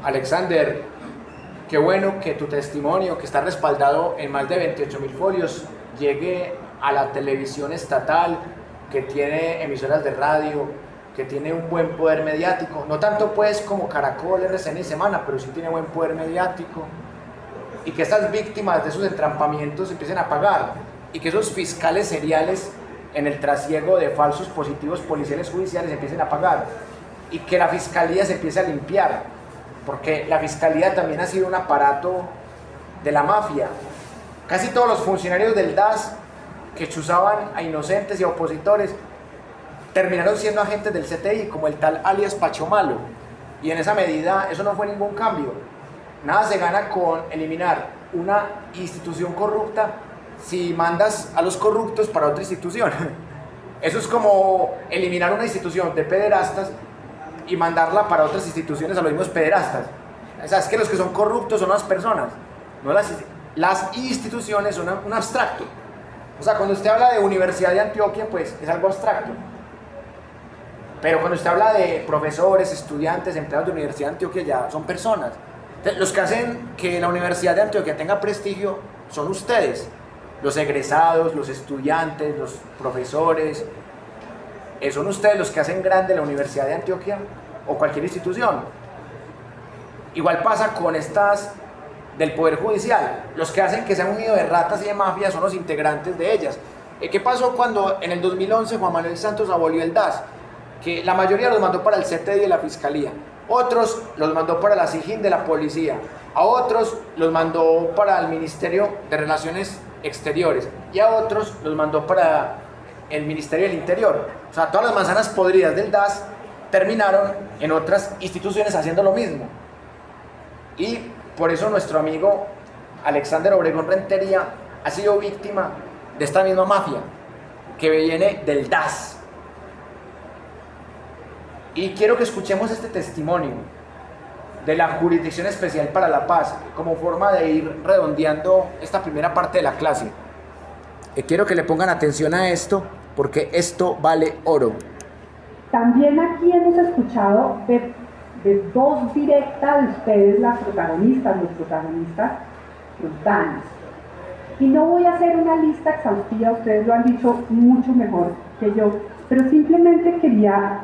Alexander, qué bueno que tu testimonio, que está respaldado en más de 28.000 folios, llegue a la televisión estatal, que tiene emisoras de radio, que tiene un buen poder mediático, no tanto pues como Caracol, RCN y Semana, pero sí tiene buen poder mediático, y que estas víctimas de esos entrampamientos empiecen a pagar, y que esos fiscales seriales en el trasiego de falsos positivos policiales judiciales empiecen a pagar, y que la fiscalía se empiece a limpiar, porque la fiscalía también ha sido un aparato de la mafia. Casi todos los funcionarios del DAS que chuzaban a inocentes y a opositores terminaron siendo agentes del CTI, como el tal alias Pacho Malo, y en esa medida eso no fue ningún cambio. Nada se gana con eliminar una institución corrupta si mandas a los corruptos para otra institución. Eso es como eliminar una institución de pederastas y mandarla para otras instituciones a los mismos pederastas. O sea, es que los que son corruptos son las personas, no las las instituciones son un abstracto. O sea, cuando usted habla de Universidad de Antioquia, pues es algo abstracto. Pero cuando usted habla de profesores, estudiantes, empleados de Universidad de Antioquia, ya son personas. Entonces, los que hacen que la Universidad de Antioquia tenga prestigio son ustedes, los egresados, los estudiantes, los profesores. Son ustedes los que hacen grande la Universidad de Antioquia o cualquier institución. Igual pasa con estas del Poder Judicial. Los que hacen que sea un nido de ratas y de mafias son los integrantes de ellas. ¿Qué pasó cuando en el 2011 Juan Manuel Santos abolió el DAS? Que la mayoría los mandó para el CTI de la Fiscalía, otros los mandó para la SIJIN de la Policía, a otros los mandó para el Ministerio de Relaciones Exteriores y a otros los mandó para el Ministerio del Interior. O sea, todas las manzanas podridas del DAS terminaron en otras instituciones haciendo lo mismo. Y por eso nuestro amigo Alexander Obregón Rentería ha sido víctima de esta misma mafia que viene del DAS. Y quiero que escuchemos este testimonio de la Jurisdicción Especial para la Paz como forma de ir redondeando esta primera parte de la clase. Quiero que le pongan atención a esto porque esto vale oro. También aquí hemos escuchado de voz directa de ustedes, los protagonistas, los daños. Y no voy a hacer una lista exhaustiva, ustedes lo han dicho mucho mejor que yo, pero simplemente quería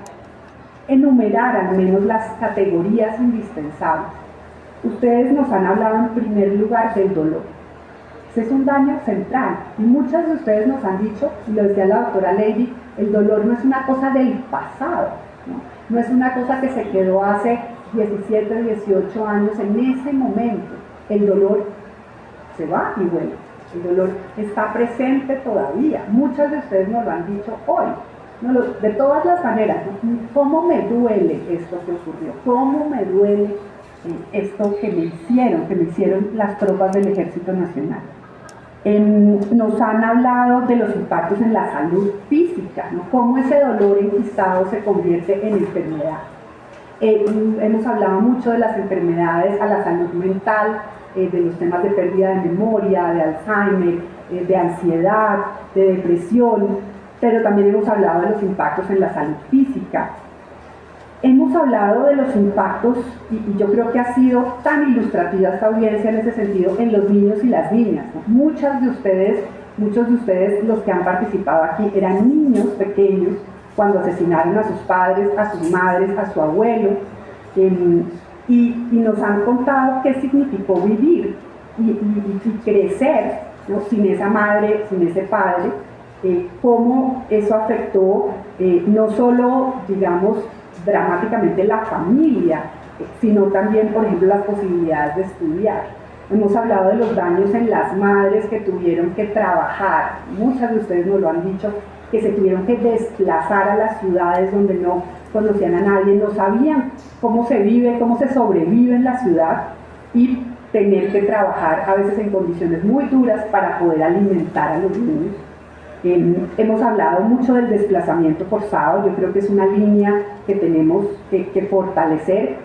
enumerar al menos las categorías indispensables. Ustedes nos han hablado en primer lugar del dolor. Ese es un daño central y muchas de ustedes nos han dicho, y lo decía la doctora Lady, el dolor no es una cosa del pasado, no es una cosa que se quedó hace 17, 18 años en ese momento. El dolor se va y vuelve, el dolor está presente todavía. Muchas de ustedes nos lo han dicho hoy. No, de todas las maneras, ¿cómo me duele esto que ocurrió? ¿Cómo me duele esto que me hicieron las tropas del Ejército Nacional? Nos han hablado de los impactos en la salud física, ¿no? Cómo ese dolor enquistado se convierte en enfermedad. Hemos hablado mucho de las enfermedades a la salud mental, de los temas de pérdida de memoria, de Alzheimer, de ansiedad, de depresión, pero también hemos hablado de los impactos en la salud física. Hemos hablado de los impactos, y yo creo que ha sido tan ilustrativa esta audiencia en ese sentido, en los niños y las niñas, ¿no? Muchos de ustedes, los que han participado aquí, eran niños pequeños cuando asesinaron a sus padres, a sus madres, a su abuelo, y nos han contado qué significó vivir y crecer, ¿no? Sin esa madre, sin ese padre. Cómo eso afectó no solo, digamos, dramáticamente la familia, sino también, por ejemplo, las posibilidades de estudiar. Hemos hablado de los daños en las madres que tuvieron que trabajar, muchas de ustedes nos lo han dicho, que se tuvieron que desplazar a las ciudades donde no conocían a nadie, no sabían cómo se vive, cómo se sobrevive en la ciudad y tener que trabajar a veces en condiciones muy duras para poder alimentar a los niños. Hemos hablado mucho del desplazamiento forzado. Yo creo que es una línea que tenemos que fortalecer,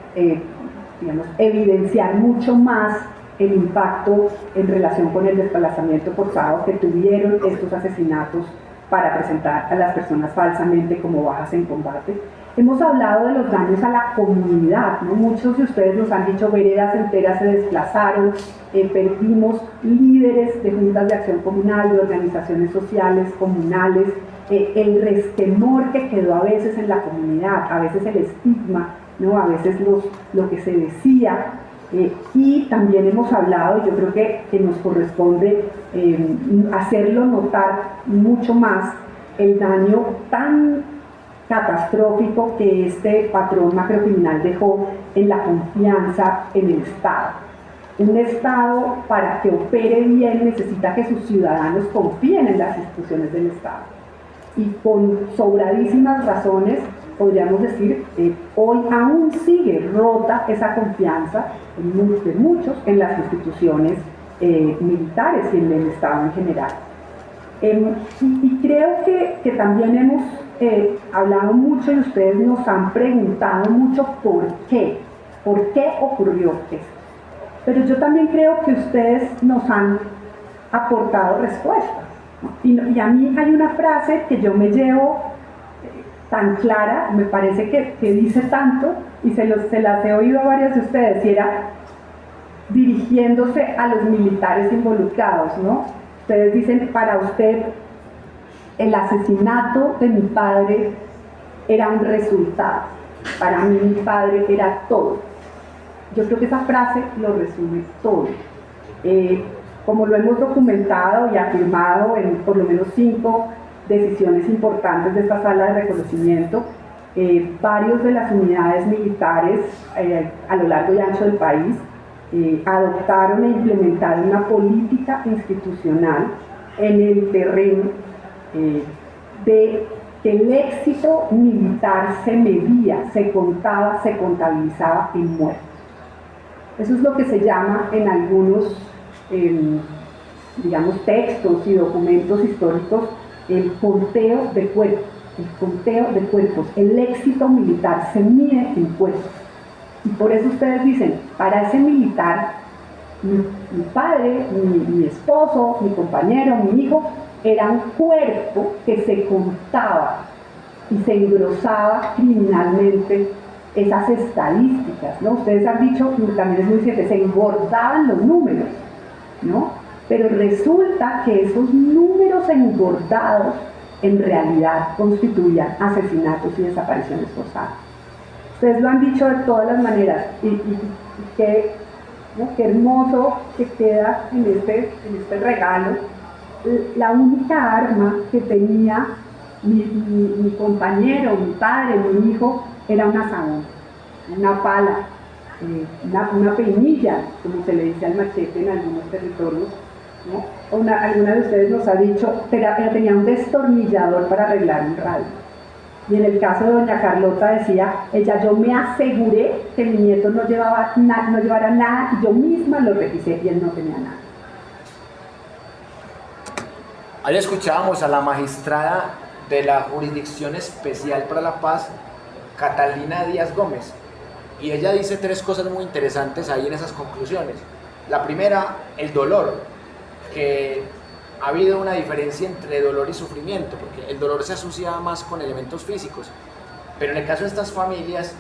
digamos, evidenciar mucho más el impacto en relación con el desplazamiento forzado que tuvieron estos asesinatos para presentar a las personas falsamente como bajas en combate. Hemos hablado de los daños a la comunidad, ¿no? Muchos de ustedes nos han dicho veredas enteras se desplazaron, perdimos líderes de juntas de acción comunal, de organizaciones sociales comunales, el resquemor que quedó a veces en la comunidad, a veces el estigma, ¿no? A veces lo que se decía, y también hemos hablado, y yo creo que nos corresponde hacerlo notar mucho más, el daño tan catastrófico que este patrón macrocriminal dejó en la confianza en el Estado. Un Estado, para que opere bien, necesita que sus ciudadanos confíen en las instituciones del Estado. Y con sobradísimas razones, podríamos decir, hoy aún sigue rota esa confianza de muchos en las instituciones militares y en el Estado en general. Y creo que también hemos hablado mucho y ustedes nos han preguntado mucho por qué ocurrió esto. pero yo también creo que ustedes nos han aportado respuestas. Y a mí hay una frase que yo me llevo tan clara, me parece que dice tanto, y se las he oído a varias de ustedes, y era dirigiéndose a los militares involucrados, ¿no? Ustedes dicen, para usted, el asesinato de mi padre era un resultado, para mí mi padre era todo. Yo creo que esa frase lo resume todo. Como lo hemos documentado y afirmado en por lo menos 5 decisiones importantes de esta sala de reconocimiento, varios de las unidades militares a lo largo y ancho del país adoptaron e implementaron una política institucional en el terreno de que el éxito militar se medía, se contaba, se contabilizaba en muertos. Eso es lo que se llama en algunos digamos, textos y documentos históricos el conteo de cuerpos. El conteo de cuerpos. El éxito militar se mide en cuerpos. Y por eso ustedes dicen, para ese militar, mi padre, mi esposo, mi compañero, mi hijo, era un cuerpo que se contaba y se engrosaba criminalmente esas estadísticas, ¿no? Ustedes han dicho, también es muy cierto, se engordaban los números, ¿no? Pero resulta que esos números engordados en realidad constituían asesinatos y desapariciones forzadas. Ustedes lo han dicho de todas las maneras y qué hermoso que queda en este regalo. La única arma que tenía mi compañero, mi padre, mi hijo, era una azadón, una pala, una peinilla, como se le dice al machete en algunos territorios, ¿no? Alguna de ustedes nos ha dicho, pero tenía un destornillador para arreglar un radio. Y en el caso de doña Carlota decía, yo me aseguré que mi nieto no llevara nada y yo misma lo revisé y él no tenía nada. Ahí escuchábamos a la magistrada de la Jurisdicción Especial para la Paz, Catalina Díaz Gómez, y ella dice 3 cosas muy interesantes ahí en esas conclusiones. La primera, el dolor, que ha habido una diferencia entre dolor y sufrimiento, porque el dolor se asocia más con elementos físicos, pero en el caso de estas familias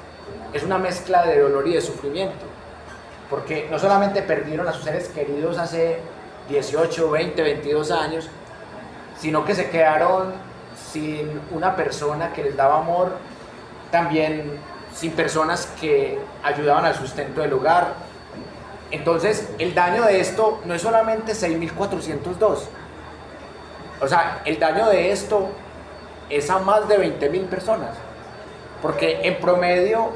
es una mezcla de dolor y de sufrimiento, porque no solamente perdieron a sus seres queridos hace 18, 20, 22 años, sino que se quedaron sin una persona que les daba amor, también sin personas que ayudaban al sustento del hogar. Entonces, el daño de esto no es solamente 6.402. O sea, el daño de esto es a más de 20.000 personas. Porque en promedio,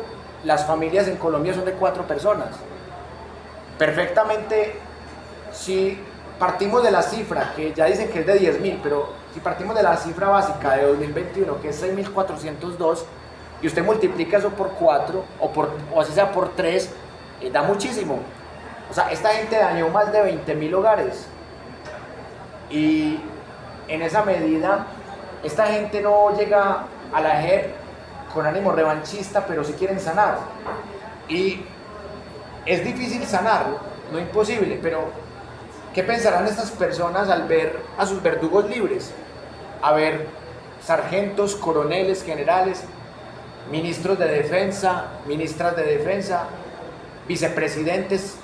las familias en Colombia son de 4 personas. Perfectamente, si partimos de la cifra, que ya dicen que es de 10.000, pero si partimos de la cifra básica de 2021, que es 6.402, y usted multiplica eso por 4, o así sea por 3, da muchísimo. O sea, esta gente dañó más de 20.000 hogares. Y en esa medida, esta gente no llega a la JEP con ánimo revanchista, pero sí quieren sanar. Y es difícil sanar, no imposible, pero ¿qué pensarán estas personas al ver a sus verdugos libres? A ver sargentos, coroneles, generales, ministros de defensa, ministras de defensa, vicepresidentes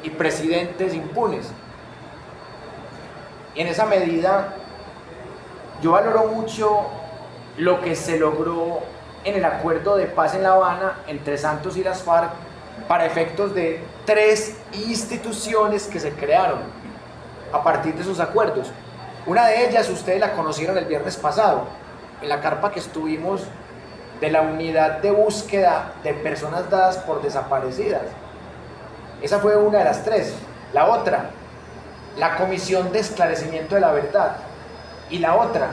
y presidentes impunes. Y en esa medida yo valoro mucho lo que se logró en el acuerdo de paz en La Habana entre Santos y las FARC para efectos de 3 instituciones que se crearon a partir de esos acuerdos. Una de ellas ustedes la conocieron el viernes pasado, en la carpa que estuvimos de la unidad de búsqueda de personas dadas por desaparecidas. Esa fue una de las 3. La otra, la Comisión de Esclarecimiento de la Verdad. Y la otra,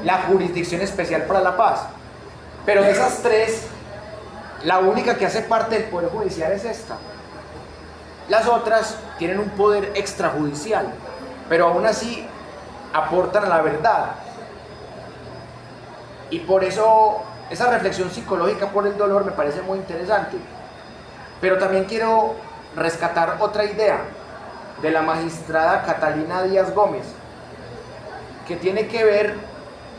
la Jurisdicción Especial para la Paz. Pero de esas 3, la única que hace parte del Poder Judicial es esta. Las otras tienen un poder extrajudicial, pero aún así aportan a la verdad. Y por eso esa reflexión psicológica por el dolor me parece muy interesante. Pero también quiero rescatar otra idea de la magistrada Catalina Díaz Gómez, que tiene que ver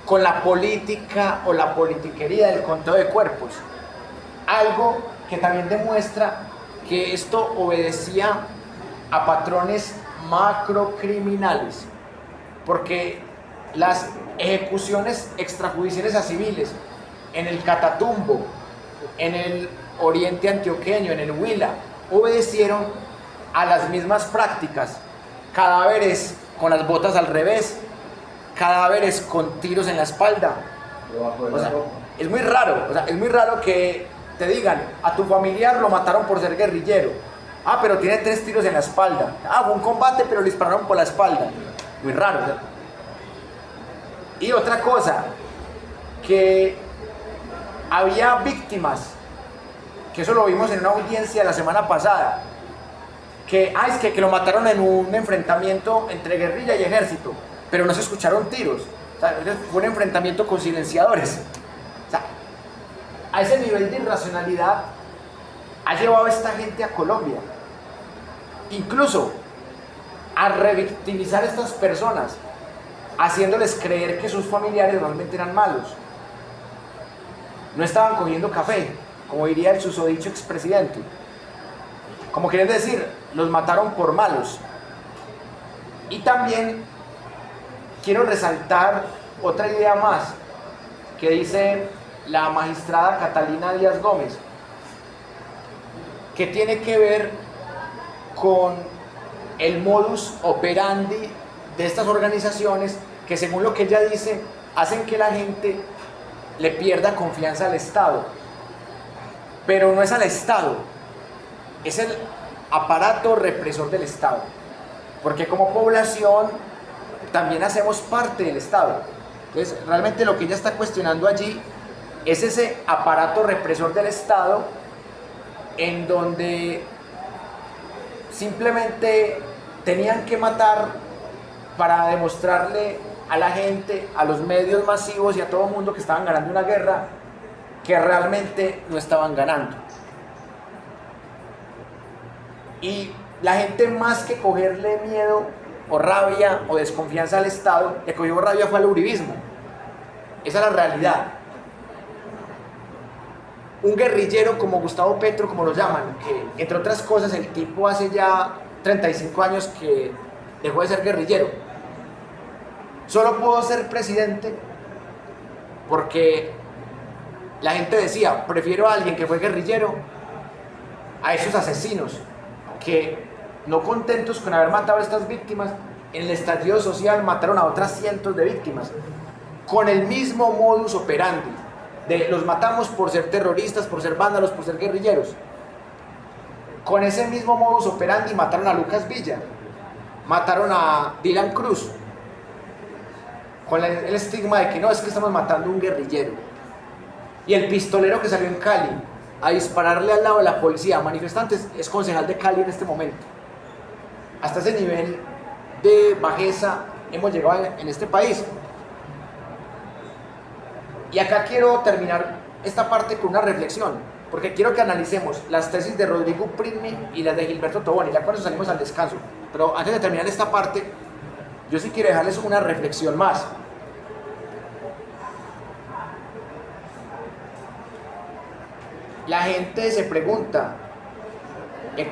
con la política o la politiquería del conteo de cuerpos. Algo que también demuestra que esto obedecía a patrones macrocriminales, porque las ejecuciones extrajudiciales a civiles en el Catatumbo, en el oriente antioqueño, en el Huila, obedecieron a las mismas prácticas: cadáveres con las botas al revés, cadáveres con tiros en la espalda. O sea, es muy raro que te digan, a tu familiar lo mataron por ser guerrillero, pero tiene 3 tiros en la espalda, fue un combate pero le dispararon por la espalda. Muy raro, ¿verdad? Y otra cosa, que había víctimas, que eso lo vimos en una audiencia la semana pasada, que lo mataron en un enfrentamiento entre guerrilla y ejército, pero no se escucharon tiros. O sea, fue un enfrentamiento con silenciadores. O sea, a ese nivel de irracionalidad ha llevado a esta gente a Colombia, incluso a revictimizar a estas personas, haciéndoles creer que sus familiares realmente eran malos. No estaban cogiendo café, como diría el susodicho expresidente. Como quieren decir, los mataron por malos. Y también quiero resaltar otra idea más que dice la magistrada Catalina Díaz Gómez, que tiene que ver con el modus operandi de estas organizaciones, que según lo que ella dice, hacen que la gente le pierda confianza al Estado. Pero no es al Estado, es el aparato represor del Estado, porque como población también hacemos parte del Estado. Entonces, realmente lo que ella está cuestionando allí es ese aparato represor del Estado, en donde simplemente tenían que matar para demostrarle a la gente, a los medios masivos y a todo el mundo que estaban ganando una guerra, que realmente no estaban ganando. Y la gente, más que cogerle miedo o rabia o desconfianza al Estado, le cogió rabia fue al uribismo. Esa es la realidad. Un guerrillero como Gustavo Petro, como lo llaman, que entre otras cosas el tipo hace ya 35 años que dejó de ser guerrillero, solo pudo ser presidente porque la gente decía, prefiero a alguien que fue guerrillero a esos asesinos que, no contentos con haber matado a estas víctimas, en el estallido social mataron a otras cientos de víctimas, con el mismo modus operandi de los matamos por ser terroristas, por ser vándalos, por ser guerrilleros. Con ese mismo modus operandi mataron a Lucas Villa, mataron a Dylan Cruz, con el estigma de que no, es que estamos matando a un guerrillero. Y el pistolero que salió en Cali a dispararle al lado de la policía a manifestantes es concejal de Cali en este momento. Hasta ese nivel de bajeza hemos llegado en este país. Y acá quiero terminar esta parte con una reflexión, porque quiero que analicemos las tesis de Rodrigo Primi y las de Gilberto Tobón, y ya con eso salimos al descanso. Pero antes de terminar esta parte, yo sí quiero dejarles una reflexión más. La gente se pregunta,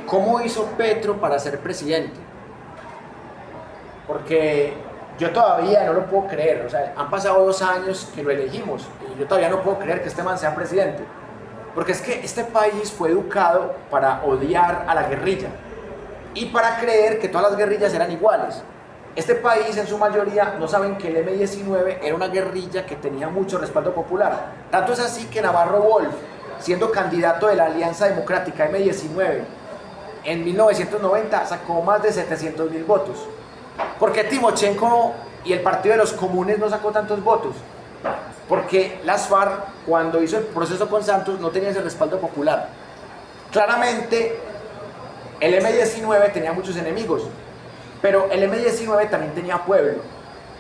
¿cómo hizo Petro para ser presidente? Porque yo todavía no lo puedo creer. O sea, han pasado 2 años que lo elegimos y yo todavía no puedo creer que este man sea presidente. Porque es que este país fue educado para odiar a la guerrilla y para creer que todas las guerrillas eran iguales. Este país, en su mayoría, no saben que el M-19 era una guerrilla que tenía mucho respaldo popular. Tanto es así que Navarro Wolf, siendo candidato de la Alianza Democrática M-19 en 1990, sacó más de 700.000 votos. ¿Por qué Timochenko y el Partido de los Comunes no sacó tantos votos? Porque las FARC, cuando hizo el proceso con Santos, no tenía ese respaldo popular. Claramente, el M-19 tenía muchos enemigos, pero el M-19 también tenía pueblo,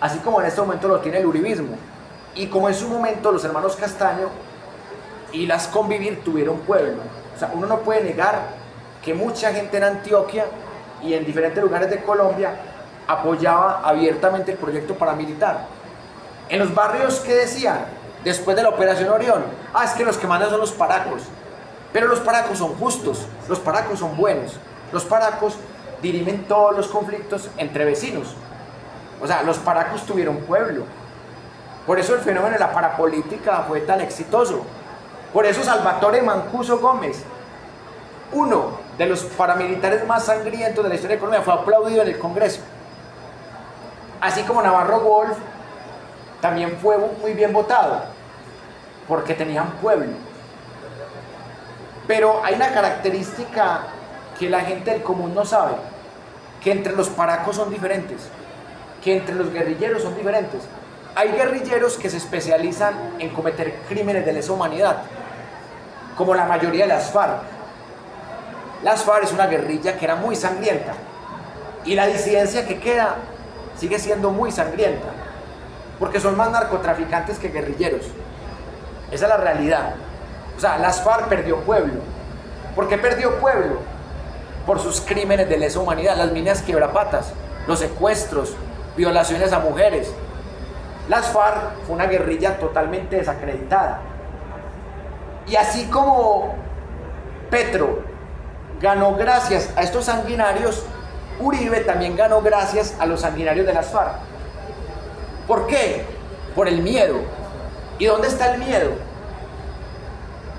así como en este momento lo tiene el uribismo, y como en su momento los hermanos Castaño y las Convivir tuvieron pueblo. O sea, uno no puede negar que mucha gente en Antioquia y en diferentes lugares de Colombia apoyaba abiertamente el proyecto paramilitar. En los barrios, ¿qué decían? Después de la Operación Orión, es que los que mandan son los paracos. Pero los paracos son justos, los paracos son buenos, los paracos dirimen todos los conflictos entre vecinos. O sea, los paracos tuvieron pueblo. Por eso el fenómeno de la parapolítica fue tan exitoso. Por eso Salvatore Mancuso Gómez, uno de los paramilitares más sangrientos de la historia de Colombia, fue aplaudido en el Congreso. Así como Navarro Wolf también fue muy bien votado, porque tenían pueblo. Pero hay una característica que la gente del común no sabe, que entre los paracos son diferentes, que entre los guerrilleros son diferentes. Hay guerrilleros que se especializan en cometer crímenes de lesa humanidad, como la mayoría de las FARC. Las FARC es una guerrilla que era muy sangrienta, y la disidencia que queda sigue siendo muy sangrienta, porque son más narcotraficantes que guerrilleros. Esa es la realidad. O sea, las FARC perdió pueblo. ¿Por qué perdió pueblo? Por sus crímenes de lesa humanidad, las minas quiebrapatas, los secuestros, violaciones a mujeres. Las FARC fue una guerrilla totalmente desacreditada. Y así como Petro ganó gracias a estos sanguinarios, Uribe también ganó gracias a los sanguinarios de las FARC. ¿Por qué? Por el miedo. ¿Y dónde está el miedo?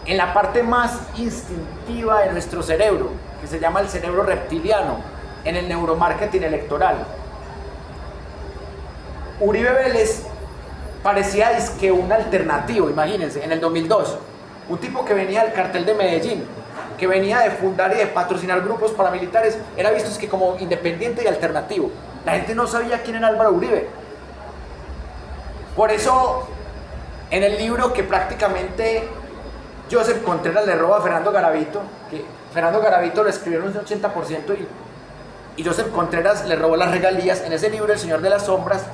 En la parte más instintiva de nuestro cerebro, que se llama el cerebro reptiliano, en el neuromarketing electoral. Uribe Vélez parecía que un alternativo, imagínense, en el 2002, un tipo que venía del cartel de Medellín, que venía de fundar y de patrocinar grupos paramilitares, era visto que como independiente y alternativo. La gente no sabía quién era Álvaro Uribe. Por eso, en el libro que prácticamente Joseph Contreras le roba a Fernando Garavito, que Fernando Garavito lo escribió en un 80% y Joseph Contreras le robó las regalías, en ese libro El Señor de las Sombras,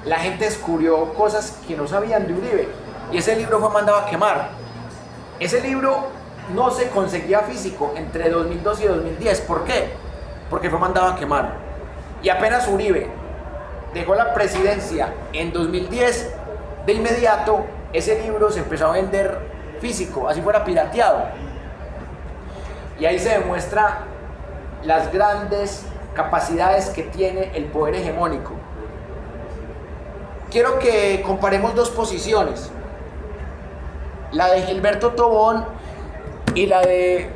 la gente descubrió cosas que no sabían de Uribe, y ese libro fue mandado a quemar. Ese libro no se conseguía físico entre 2002 y 2010. ¿Por qué? Porque fue mandado a quemar. Y apenas Uribe dejó la presidencia en 2010, de inmediato ese libro se empezó a vender físico, así fuera pirateado. Y ahí se demuestra las grandes capacidades que tiene el poder hegemónico. Quiero que comparemos dos posiciones, la de Gilberto Tobón y la de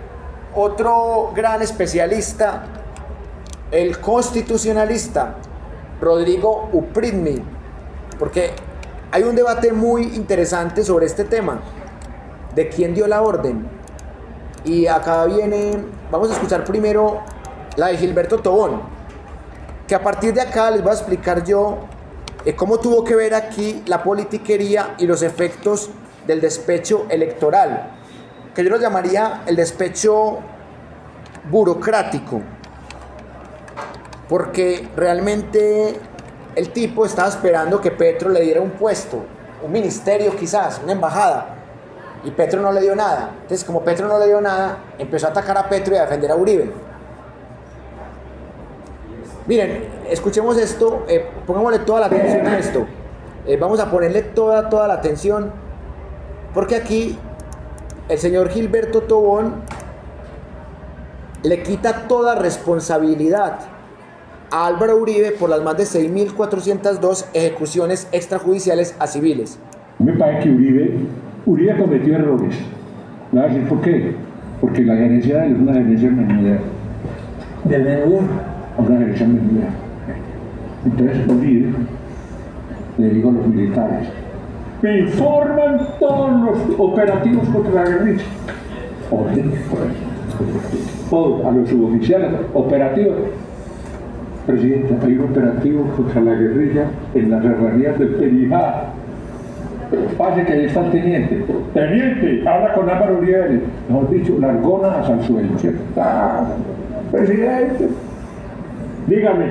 otro gran especialista, el constitucionalista Rodrigo Upridny, porque hay un debate muy interesante sobre este tema, de quién dio la orden. Y acá viene, vamos a escuchar primero la de Gilberto Tobón, que a partir de acá les voy a explicar yo cómo tuvo que ver aquí la politiquería y los efectos del despecho electoral, que yo lo llamaría el despecho burocrático, porque realmente el tipo estaba esperando que Petro le diera un puesto, un ministerio quizás, una embajada, y Petro no le dio nada. Entonces, como Petro no le dio nada, empezó a atacar a Petro y a defender a Uribe. Miren, escuchemos esto, pongámosle toda la atención a esto. Vamos a ponerle toda la atención, porque aquí el señor Gilberto Tobón le quita toda responsabilidad a Álvaro Uribe por las más de 6.402 ejecuciones extrajudiciales a civiles. Me parece que Uribe cometió errores. ¿Me va a decir por qué? Porque la gerencia de él es una gerencia menuda. ¿Del menudo? Una gerencia menuda. Entonces Uribe le digo a los militares: me informan todos los operativos contra la guerrilla. Todos, a los suboficiales, operativos. Presidente, hay un operativo contra la guerrilla en las serranías del Perijá. Pase que ahí está el teniente. Teniente, habla con Álvaro Uribe. Mejor dicho, largonas al suelo. Presidente, dígame,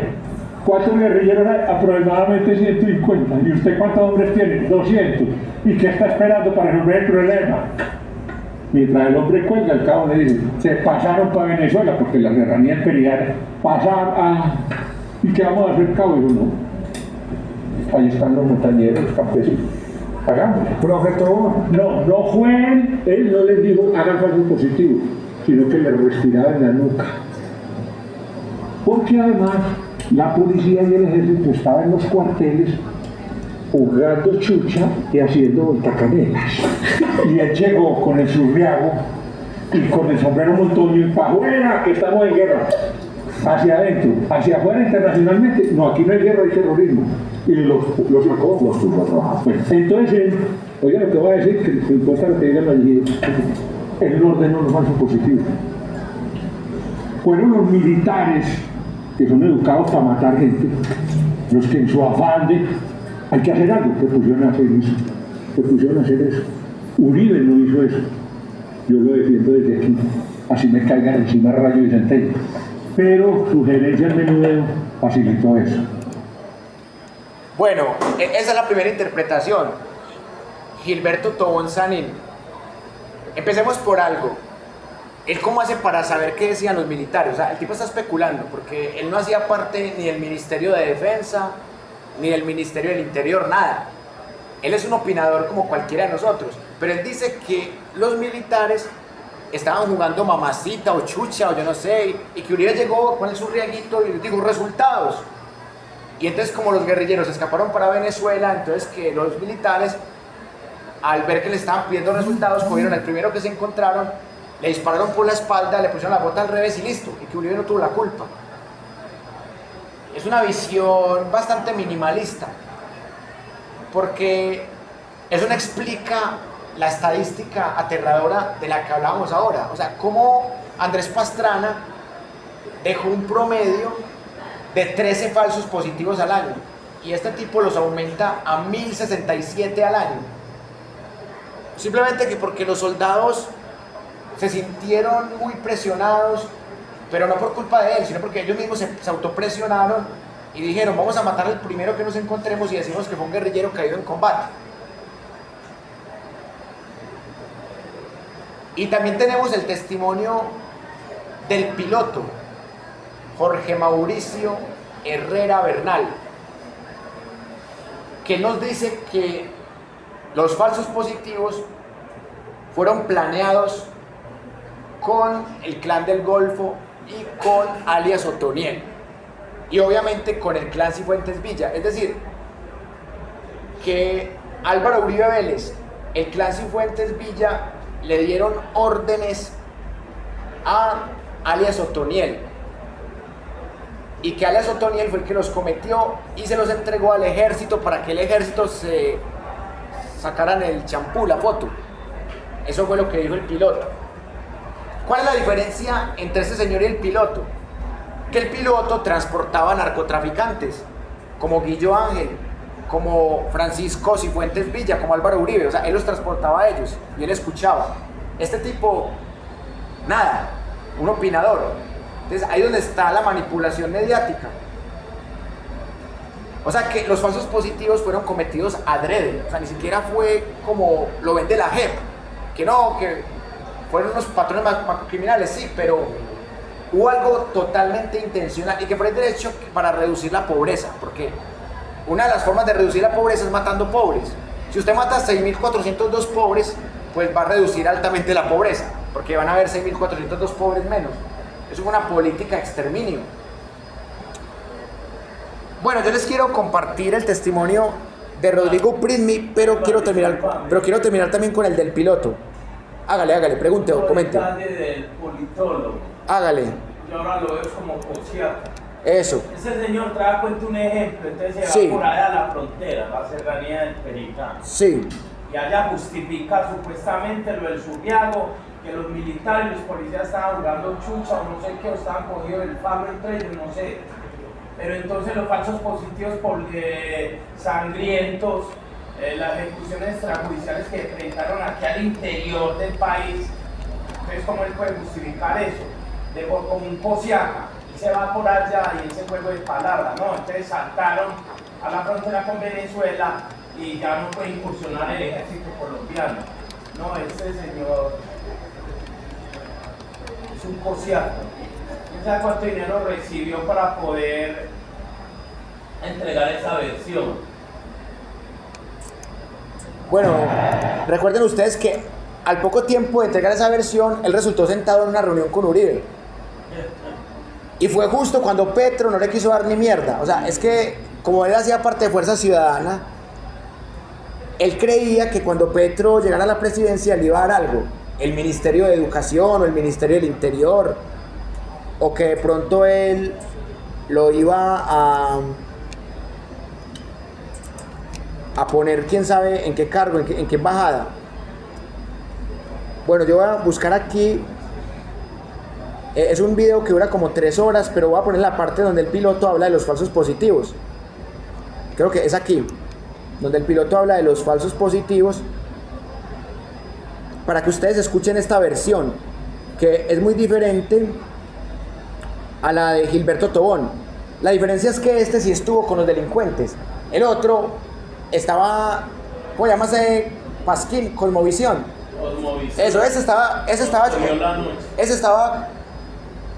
¿cuántos guerrilleros hay? Aproximadamente 150. ¿Y usted cuántos hombres tiene? 200. ¿Y qué está esperando para resolver el problema? Mientras el hombre cuelga, el cabo le dice, se pasaron para Venezuela, porque la serranía imperial pasaron a... ¿Y qué vamos a hacer, cabo? Dijo, no, ahí están los montañeros, los campesinos, hagámoslo. Profesor, No fue él no les dijo hagan falso positivo, sino que le respiraba en la nuca. Porque además la policía y el ejército estaban en los cuarteles jugando chucha y haciendo voltacanetas. Y él llegó con el surriago y con el sombrero montoño y para afuera, que estamos en guerra. Hacia adentro, hacia afuera internacionalmente, no, aquí no hay guerra, hay terrorismo. Y los sacó, los puso a trabajar. Bueno, entonces él, oiga lo que voy a decir, que no importa lo que digan allí, él no ordenó los falsos positivos. Fueron los militares, que son educados para matar gente, los que en su afán de hay que hacer algo, se pusieron a hacer eso, se pusieron a hacer eso. Uribe no hizo eso, yo lo defiendo desde aquí, así me caigan encima rayo y centello, pero su gerencia en menudeo facilitó eso. Bueno, esa es la primera interpretación. Gilberto Tobón Sanín. Empecemos por algo. ¿Él cómo hace para saber qué decían los militares? O sea, el tipo está especulando, porque él no hacía parte ni del Ministerio de Defensa, ni del Ministerio del Interior, nada. Él es un opinador como cualquiera de nosotros, pero él dice que los militares estaban jugando mamacita o chucha o yo no sé, y que Uribe llegó con el surriaguito y les dijo resultados. Y entonces como los guerrilleros escaparon para Venezuela, entonces que los militares, al ver que le estaban pidiendo resultados, cogieron al primero que se encontraron, le dispararon por la espalda, le pusieron la bota al revés y listo, y que Uribe no tuvo la culpa. Es una visión bastante minimalista, porque eso no explica la estadística aterradora de la que hablábamos ahora. O sea, cómo Andrés Pastrana dejó un promedio de 13 falsos positivos al año, y este tipo los aumenta a 1067 al año. Simplemente que porque los soldados se sintieron muy presionados, pero no por culpa de él, sino porque ellos mismos se autopresionaron y dijeron, vamos a matar al primero que nos encontremos y decimos que fue un guerrillero caído en combate. Y también tenemos el testimonio del piloto, Jorge Mauricio Herrera Bernal, que nos dice que los falsos positivos fueron planeados con el Clan del Golfo y con alias Otoniel, y obviamente con el Clan Cifuentes Villa. Es decir, que Álvaro Uribe Vélez, el Clan Cifuentes Villa, le dieron órdenes a alias Otoniel, y que alias Otoniel fue el que los cometió y se los entregó al ejército para que el ejército se sacaran el champú, la foto. Eso fue lo que dijo el piloto. ¿Cuál es la diferencia entre este señor y el piloto? Que el piloto transportaba narcotraficantes, como Guillo Ángel, como Francisco Cifuentes Villa, como Álvaro Uribe. O sea, él los transportaba a ellos y él escuchaba. Este tipo, nada, un opinador. Entonces, ahí es donde está la manipulación mediática. O sea, que los falsos positivos fueron cometidos adrede. O sea, ni siquiera fue como lo vende la JEP, que no, que fueron unos patrones macrocriminales, sí, pero hubo algo totalmente intencional y que por el derecho para reducir la pobreza, porque una de las formas de reducir la pobreza es matando pobres. Si usted mata a 6.402 pobres, pues va a reducir altamente la pobreza, porque van a haber 6.402 pobres menos. Eso fue una política de exterminio. Bueno, yo les quiero compartir el testimonio de Rodrigo Prismi, pero quiero terminar también con el del piloto. Hágale, pregunte o comente. El detalle del politólogo. Hágale. Yo ahora lo veo como posiata. Eso. Ese señor trae cuenta un ejemplo, entonces se Sí. va por allá a la frontera, la serranía del Pericán. Sí. Y allá justifica supuestamente lo del Subiago, que los militares y los policías estaban jugando chucha o no sé qué, o estaban cogidos del palo entre ellos, no sé. Pero entonces los falsos positivos sangrientos, las ejecuciones extrajudiciales que enfrentaron aquí al interior del país, entonces ¿cómo él puede justificar eso? Como un posiaca, y se va por allá y ese juego de palabras, ¿no? Entonces saltaron a la frontera con Venezuela y ya no puede incursionar el ejército colombiano. No, este señor Es un cociato. ¿Quién sabe cuánto dinero recibió para poder entregar esa versión? Bueno, recuerden ustedes que al poco tiempo de entregar esa versión, él resultó sentado en una reunión con Uribe. Y fue justo cuando Petro no le quiso dar ni mierda. O sea, es que como él hacía parte de Fuerza Ciudadana, él creía que cuando Petro llegara a la presidencia le iba a dar algo. El Ministerio de Educación o el Ministerio del Interior. O que de pronto él lo iba a poner quién sabe en qué cargo, en qué embajada. Bueno, yo voy a buscar aquí, es un video que dura como 3 horas, pero voy a poner la parte donde el piloto habla de los falsos positivos. Creo que es aquí, donde el piloto habla de los falsos positivos, para que ustedes escuchen esta versión, que es muy diferente a la de Gilberto Tobón. La diferencia es que este sí estuvo con los delincuentes, el otro estaba, ¿cómo se llama ese pasquín? Cosmovisión. Eso, ese estaba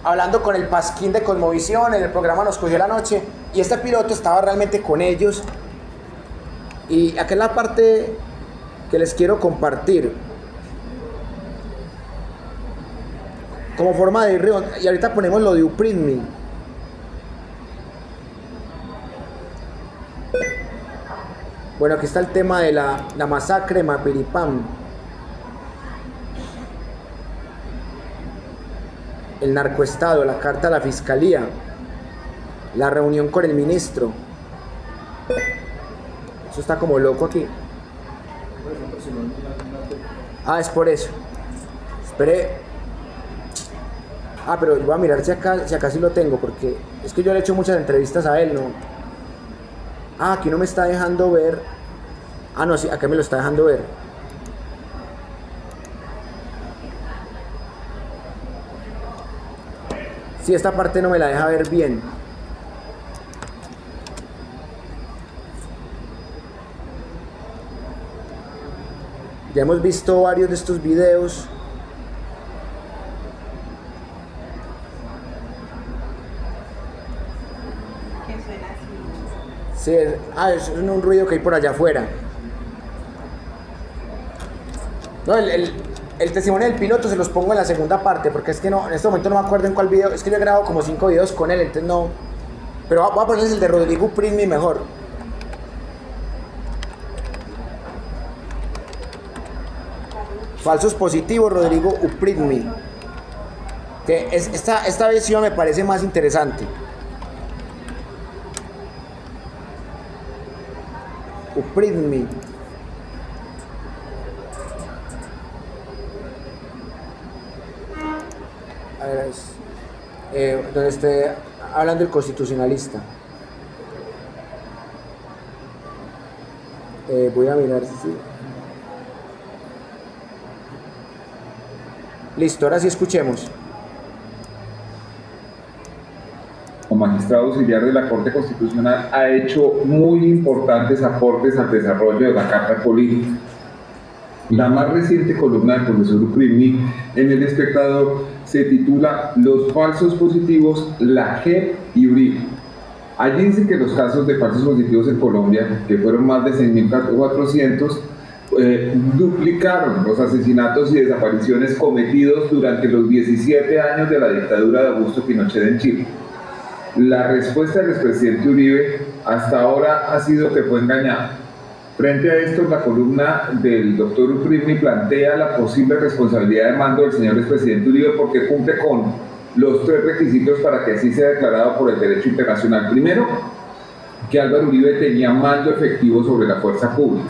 hablando con el pasquín de Cosmovisión, en el programa Nos Cogió la Noche, y este piloto estaba realmente con ellos. Y acá es la parte que les quiero compartir como forma de ir, y ahorita ponemos lo de Upridmi. Bueno, aquí está el tema de la masacre de Mapiripán. El narcoestado, la carta a la fiscalía, la reunión con el ministro. Eso está como loco aquí. Ah, es por eso. Esperé. Ah, pero voy a mirar si acá sí lo tengo, porque es que yo le he hecho muchas entrevistas a él, ¿no? Ah, aquí no me está dejando ver. Ah, no, sí, acá me lo está dejando ver. Sí, esta parte no me la deja ver bien. Ya hemos visto varios de estos videos. Que suena así. Sí, es un ruido que hay por allá afuera. No, el testimonio del piloto se los pongo en la segunda parte, porque es que no, en este momento no me acuerdo en cuál video. Es que yo he grabado como 5 videos con él, entonces no. Pero voy a ponerles el de Rodrigo Upridmi mejor. Falsos positivos, Rodrigo Upridmi. Que esta versión me parece más interesante. Upridmi. A ver, donde esté hablando el constitucionalista. Voy a mirar si sí. Listo, ahora sí escuchemos. Como magistrado auxiliar de la Corte Constitucional ha hecho muy importantes aportes al desarrollo de la Carta Política. La más reciente columna del profesor Upridmi en El Espectador se titula Los falsos positivos, la JEP y Uribe. Allí dice que los casos de falsos positivos en Colombia, que fueron más de 6.400, duplicaron los asesinatos y desapariciones cometidos durante los 17 años de la dictadura de Augusto Pinochet en Chile. La respuesta del expresidente Uribe hasta ahora ha sido que fue engañado. Frente a esto, la columna del doctor Upridmi plantea la posible responsabilidad de mando del señor expresidente Uribe porque cumple con los 3 requisitos para que así sea declarado por el derecho internacional. Primero, que Álvaro Uribe tenía mando efectivo sobre la fuerza pública.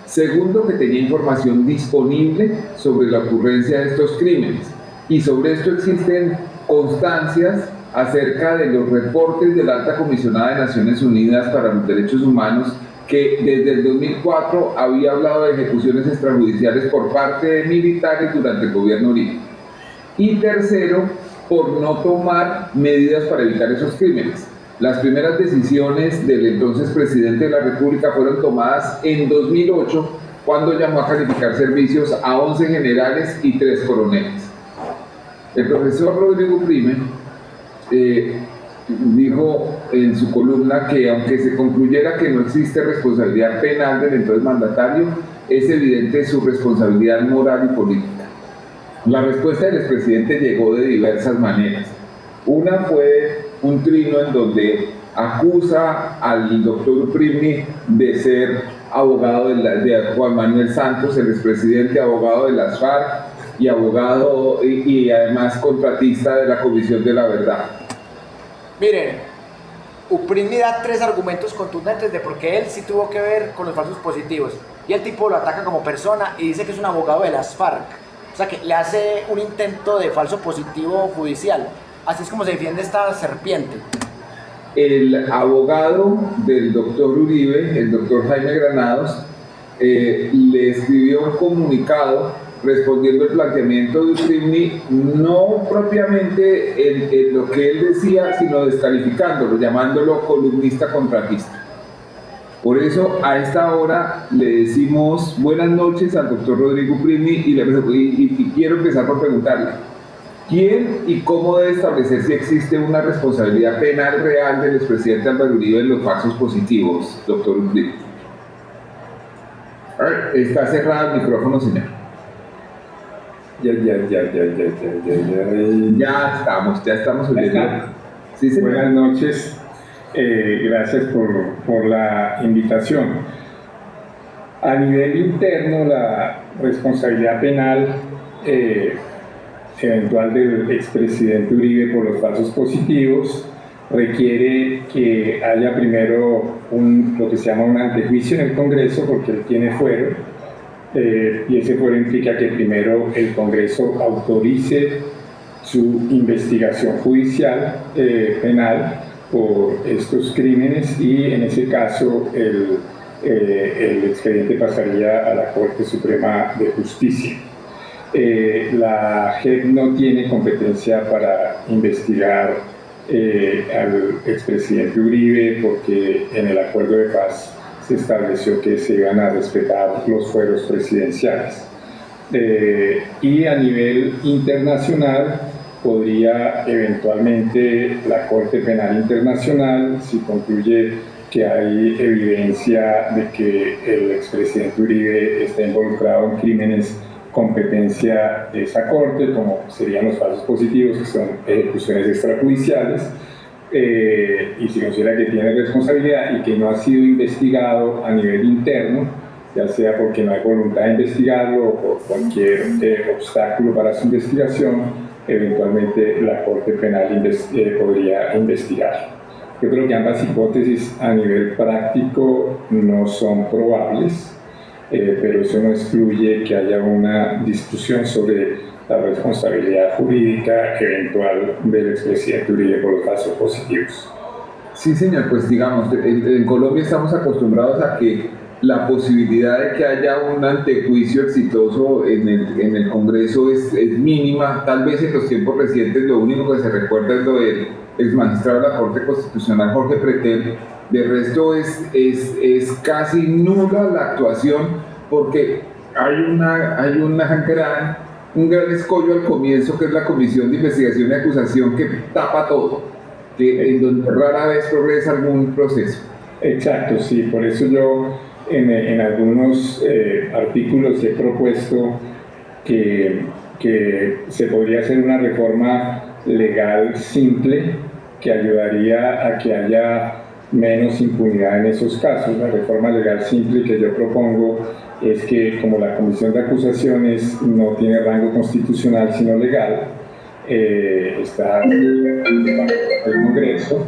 Segundo, que tenía información disponible sobre la ocurrencia de estos crímenes. Y sobre esto existen constancias acerca de los reportes de la Alta Comisionada de Naciones Unidas para los Derechos Humanos, que desde el 2004 había hablado de ejecuciones extrajudiciales por parte de militares durante el gobierno Uribe. Y tercero, por no tomar medidas para evitar esos crímenes. Las primeras decisiones del entonces presidente de la República fueron tomadas en 2008, cuando llamó a calificar servicios a 11 generales y 3 coroneles. El profesor Rodrigo Prime dijo en su columna que aunque se concluyera que no existe responsabilidad penal del entonces mandatario, es evidente su responsabilidad moral y política. La respuesta del expresidente llegó de diversas maneras. Una fue un trino en donde acusa al doctor Prime de ser abogado de Juan Manuel Santos, el expresidente, abogado de las FARC y abogado y además contratista de la Comisión de la Verdad. Miren, Uprimi da 3 argumentos contundentes de por qué él sí tuvo que ver con los falsos positivos. Y el tipo lo ataca como persona y dice que es un abogado de las FARC. O sea que le hace un intento de falso positivo judicial. Así es como se defiende esta serpiente. El abogado del doctor Uribe, el doctor Jaime Granados, le escribió un comunicado respondiendo el planteamiento de Uprimi, no propiamente en lo que él decía, sino descalificándolo, llamándolo columnista contratista. Por eso, a esta hora le decimos buenas noches al doctor Rodrigo Uprimi y quiero empezar por preguntarle, ¿quién y cómo debe establecer si existe una responsabilidad penal real del expresidente Álvaro Uribe en los falsos positivos, doctor Uprimi? Está cerrado el micrófono, señor. Ya estamos oyendo. Sí, buenas noches, gracias por la invitación. A nivel interno, la responsabilidad penal eventual del expresidente Uribe por los falsos positivos requiere que haya primero lo que se llama un antejuicio en el Congreso, porque él tiene fuero. Y ese fuero implica que primero el Congreso autorice su investigación judicial penal por estos crímenes y en ese caso el expediente pasaría a la Corte Suprema de Justicia. La JEP no tiene competencia para investigar al expresidente Uribe porque en el acuerdo de paz se estableció que se iban a respetar los fueros presidenciales. Y a nivel internacional podría eventualmente la Corte Penal Internacional, si concluye que hay evidencia de que el expresidente Uribe está involucrado en crímenes, competencia de esa Corte, como serían los falsos positivos, que son ejecuciones extrajudiciales, y se considera que tiene responsabilidad y que no ha sido investigado a nivel interno, ya sea porque no hay voluntad de investigarlo o por cualquier obstáculo para su investigación, eventualmente la Corte Penal podría investigar. Yo creo que ambas hipótesis a nivel práctico no son probables, pero eso no excluye que haya una discusión sobre la responsabilidad jurídica eventual del expresidente Uribe por los falsos positivos. Sí, señor, pues digamos, en Colombia estamos acostumbrados a que la posibilidad de que haya un antejuicio exitoso en el Congreso es mínima. Tal vez en los tiempos recientes lo único que se recuerda es lo del exmagistrado de la Corte Constitucional Jorge Pretel. De resto es casi nula la actuación porque hay un gran escollo al comienzo, que es la Comisión de Investigación y Acusación, que tapa todo, en donde rara vez progresa algún proceso. Exacto, sí, por eso yo en algunos artículos he propuesto que se podría hacer una reforma legal simple que ayudaría a que haya menos impunidad en esos casos. La reforma legal simple que yo propongo es que, como la Comisión de Acusaciones no tiene rango constitucional sino legal, está en el Congreso,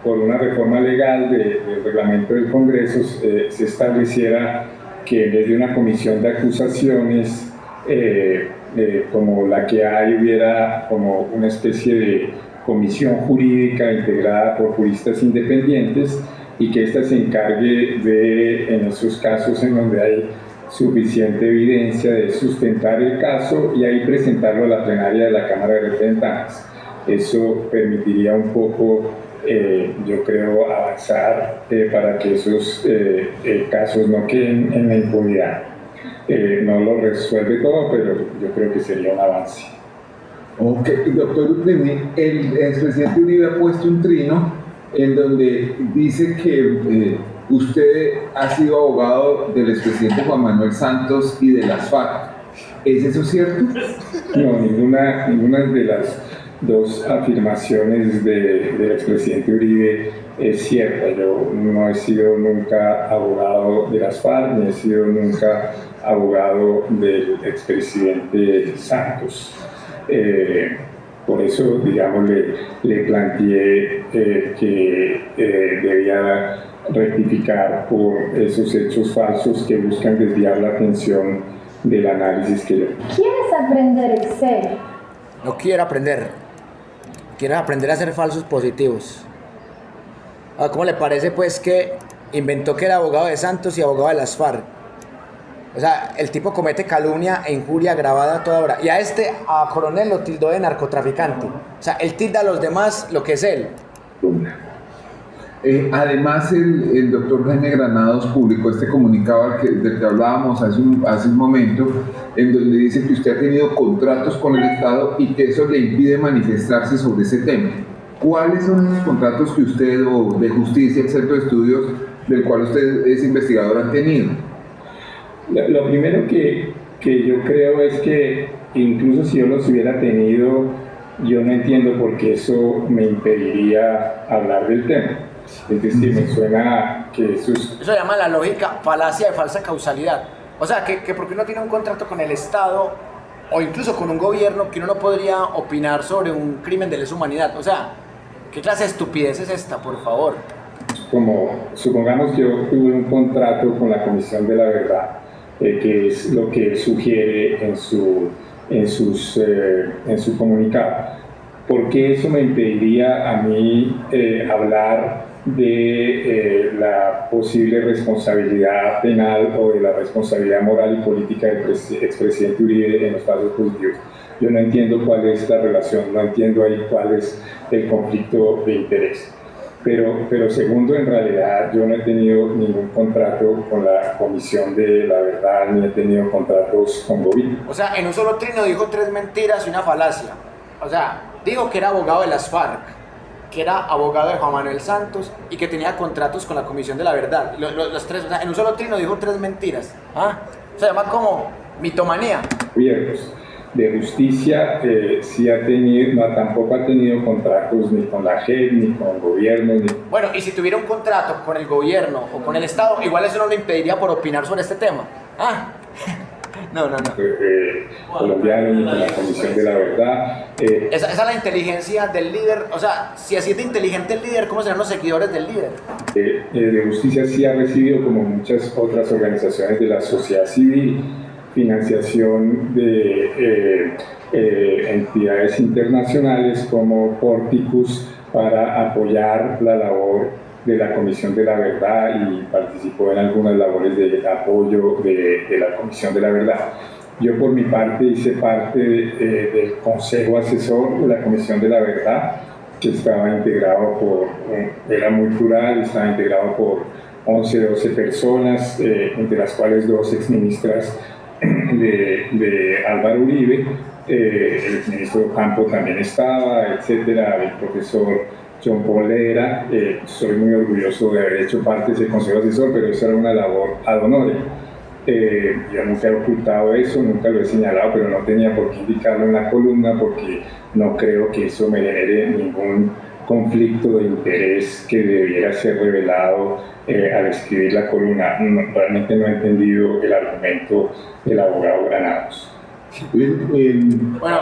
por una reforma legal del reglamento del Congreso se estableciera que en vez de una comisión de acusaciones como la que hay, hubiera como una especie de comisión jurídica integrada por juristas independientes y que ésta se encargue de, en esos casos en donde hay suficiente evidencia, de sustentar el caso y ahí presentarlo a la plenaria de la Cámara de Representantes. Eso permitiría un poco, yo creo, avanzar para que esos casos no queden en la impunidad. No lo resuelve todo, pero yo creo que sería un avance. Ok, doctor Uprimni, el expresidente Uribe ha puesto un trino en donde dice que usted ha sido abogado del expresidente Juan Manuel Santos y de las FARC. ¿Es eso cierto? No, ninguna de las dos afirmaciones del expresidente Uribe es cierta. Yo no he sido nunca abogado de las FARC, ni he sido nunca abogado del expresidente Santos. Por eso, digamos, le planteé que debía rectificar por esos hechos falsos que buscan desviar la atención del análisis que yo. ¿Quieres aprender Excel? No quiero aprender. Quiero aprender a hacer falsos positivos. ¿Cómo le parece pues que inventó que era abogado de Santos y abogado de las FARC? O sea, el tipo comete calumnia e injuria grabada a toda hora. Y a Coronel lo tildó de narcotraficante. O sea, él tilda a los demás lo que es él. Además, el doctor Jaime Granados publicó este comunicado del que hablábamos hace un momento, en donde dice que usted ha tenido contratos con el Estado y que eso le impide manifestarse sobre ese tema. ¿Cuáles son esos contratos que usted, o de justicia, el Centro de Estudios del cual usted es investigador, han tenido? Lo primero que yo creo es que incluso si yo los hubiera tenido, yo no entiendo por qué eso me impediría hablar del tema. Es decir, me suena que eso es... Eso se llama la lógica falacia de falsa causalidad. O sea, que porque uno tiene un contrato con el Estado o incluso con un gobierno, que uno no podría opinar sobre un crimen de lesa humanidad. O sea, ¿qué clase de estupidez es esta, por favor? Como supongamos que yo tuve un contrato con la Comisión de la Verdad, que es lo que sugiere en su comunicado. ¿Por qué eso me impediría a mí hablar de la posible responsabilidad penal o de la responsabilidad moral y política del expresidente Uribe en los falsos positivos? Yo no entiendo cuál es la relación, no entiendo ahí cuál es el conflicto de interés. Pero segundo, en realidad yo no he tenido ningún contrato con la Comisión de la Verdad, ni he tenido contratos con gobierno. O sea, en un solo trino dijo 3 mentiras y una falacia. O sea, dijo que era abogado de las FARC, que era abogado de Juan Manuel Santos y que tenía contratos con la Comisión de la Verdad. Los tres, o sea, en un solo trino dijo 3 mentiras. Se llama como mitomanía. Gobiernos de justicia sí ha tenido, no, tampoco ha tenido contratos ni con la JEP, ni con gobierno. Bueno, y si tuviera un contrato con el gobierno o con el Estado, igual eso no le impediría por opinar sobre este tema. No. Colombianos, ni con la Comisión de la Verdad. Esa es la inteligencia del líder. O sea, si así es de inteligente el líder, ¿cómo serán los seguidores del líder? De justicia sí ha recibido, como muchas otras organizaciones de la sociedad civil, financiación de entidades internacionales como Porticus para apoyar la labor de la Comisión de la Verdad, y participó en algunas labores de apoyo de la Comisión de la Verdad. Yo por mi parte hice parte del Consejo Asesor de la Comisión de la Verdad, que estaba integrado era muy plural, estaba integrado por 11-12 personas, entre las cuales 2 exministras de Álvaro Uribe, el ministro Campo también estaba, etcétera, el profesor John Polera. Soy muy orgulloso de haber hecho parte de ese consejo asesor, pero eso era una labor ad honorem. Yo nunca he ocultado eso, nunca lo he señalado, pero no tenía por qué indicarlo en la columna, porque no creo que eso me genere ningún conflicto de interés que debiera ser revelado al escribir la columna. Realmente no he entendido el argumento del abogado Granados. Bueno,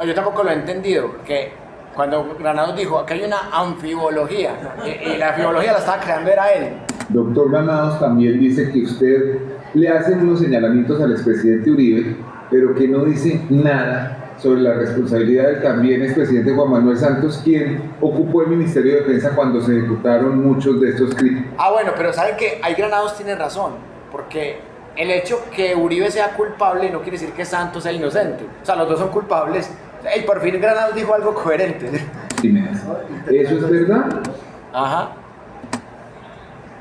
yo tampoco lo he entendido, porque cuando Granados dijo que hay una anfibología, y la anfibología la estaba creando era él. Doctor Granados también dice que usted le hace unos señalamientos al expresidente Uribe, pero que no dice nada sobre la responsabilidad del también expresidente Juan Manuel Santos, quien ocupó el Ministerio de Defensa cuando se ejecutaron muchos de estos crímenes. Bueno, pero ¿saben qué? Ahí Granados tiene razón, porque el hecho que Uribe sea culpable no quiere decir que Santos sea inocente. O sea, los dos son culpables. Y por fin Granados dijo algo coherente. ¿Eso es verdad? Ajá.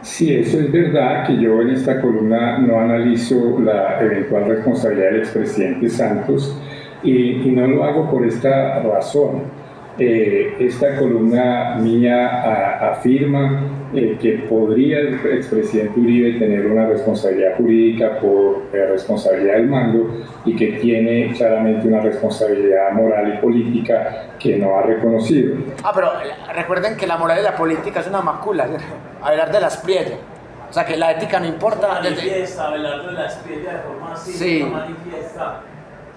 Sí, eso es verdad, que yo en esta columna no analizo la eventual responsabilidad del expresidente Santos y no lo hago por esta razón. Esta columna mía afirma que podría el expresidente Uribe tener una responsabilidad jurídica por responsabilidad del mando y que tiene claramente una responsabilidad moral y política que no ha reconocido. Pero recuerden que la moral y la política es una macula, hablar de las Priella. O sea, que la ética no importa. Manifiesta, Abelardo de la Priella de forma así, sí. No manifiesta,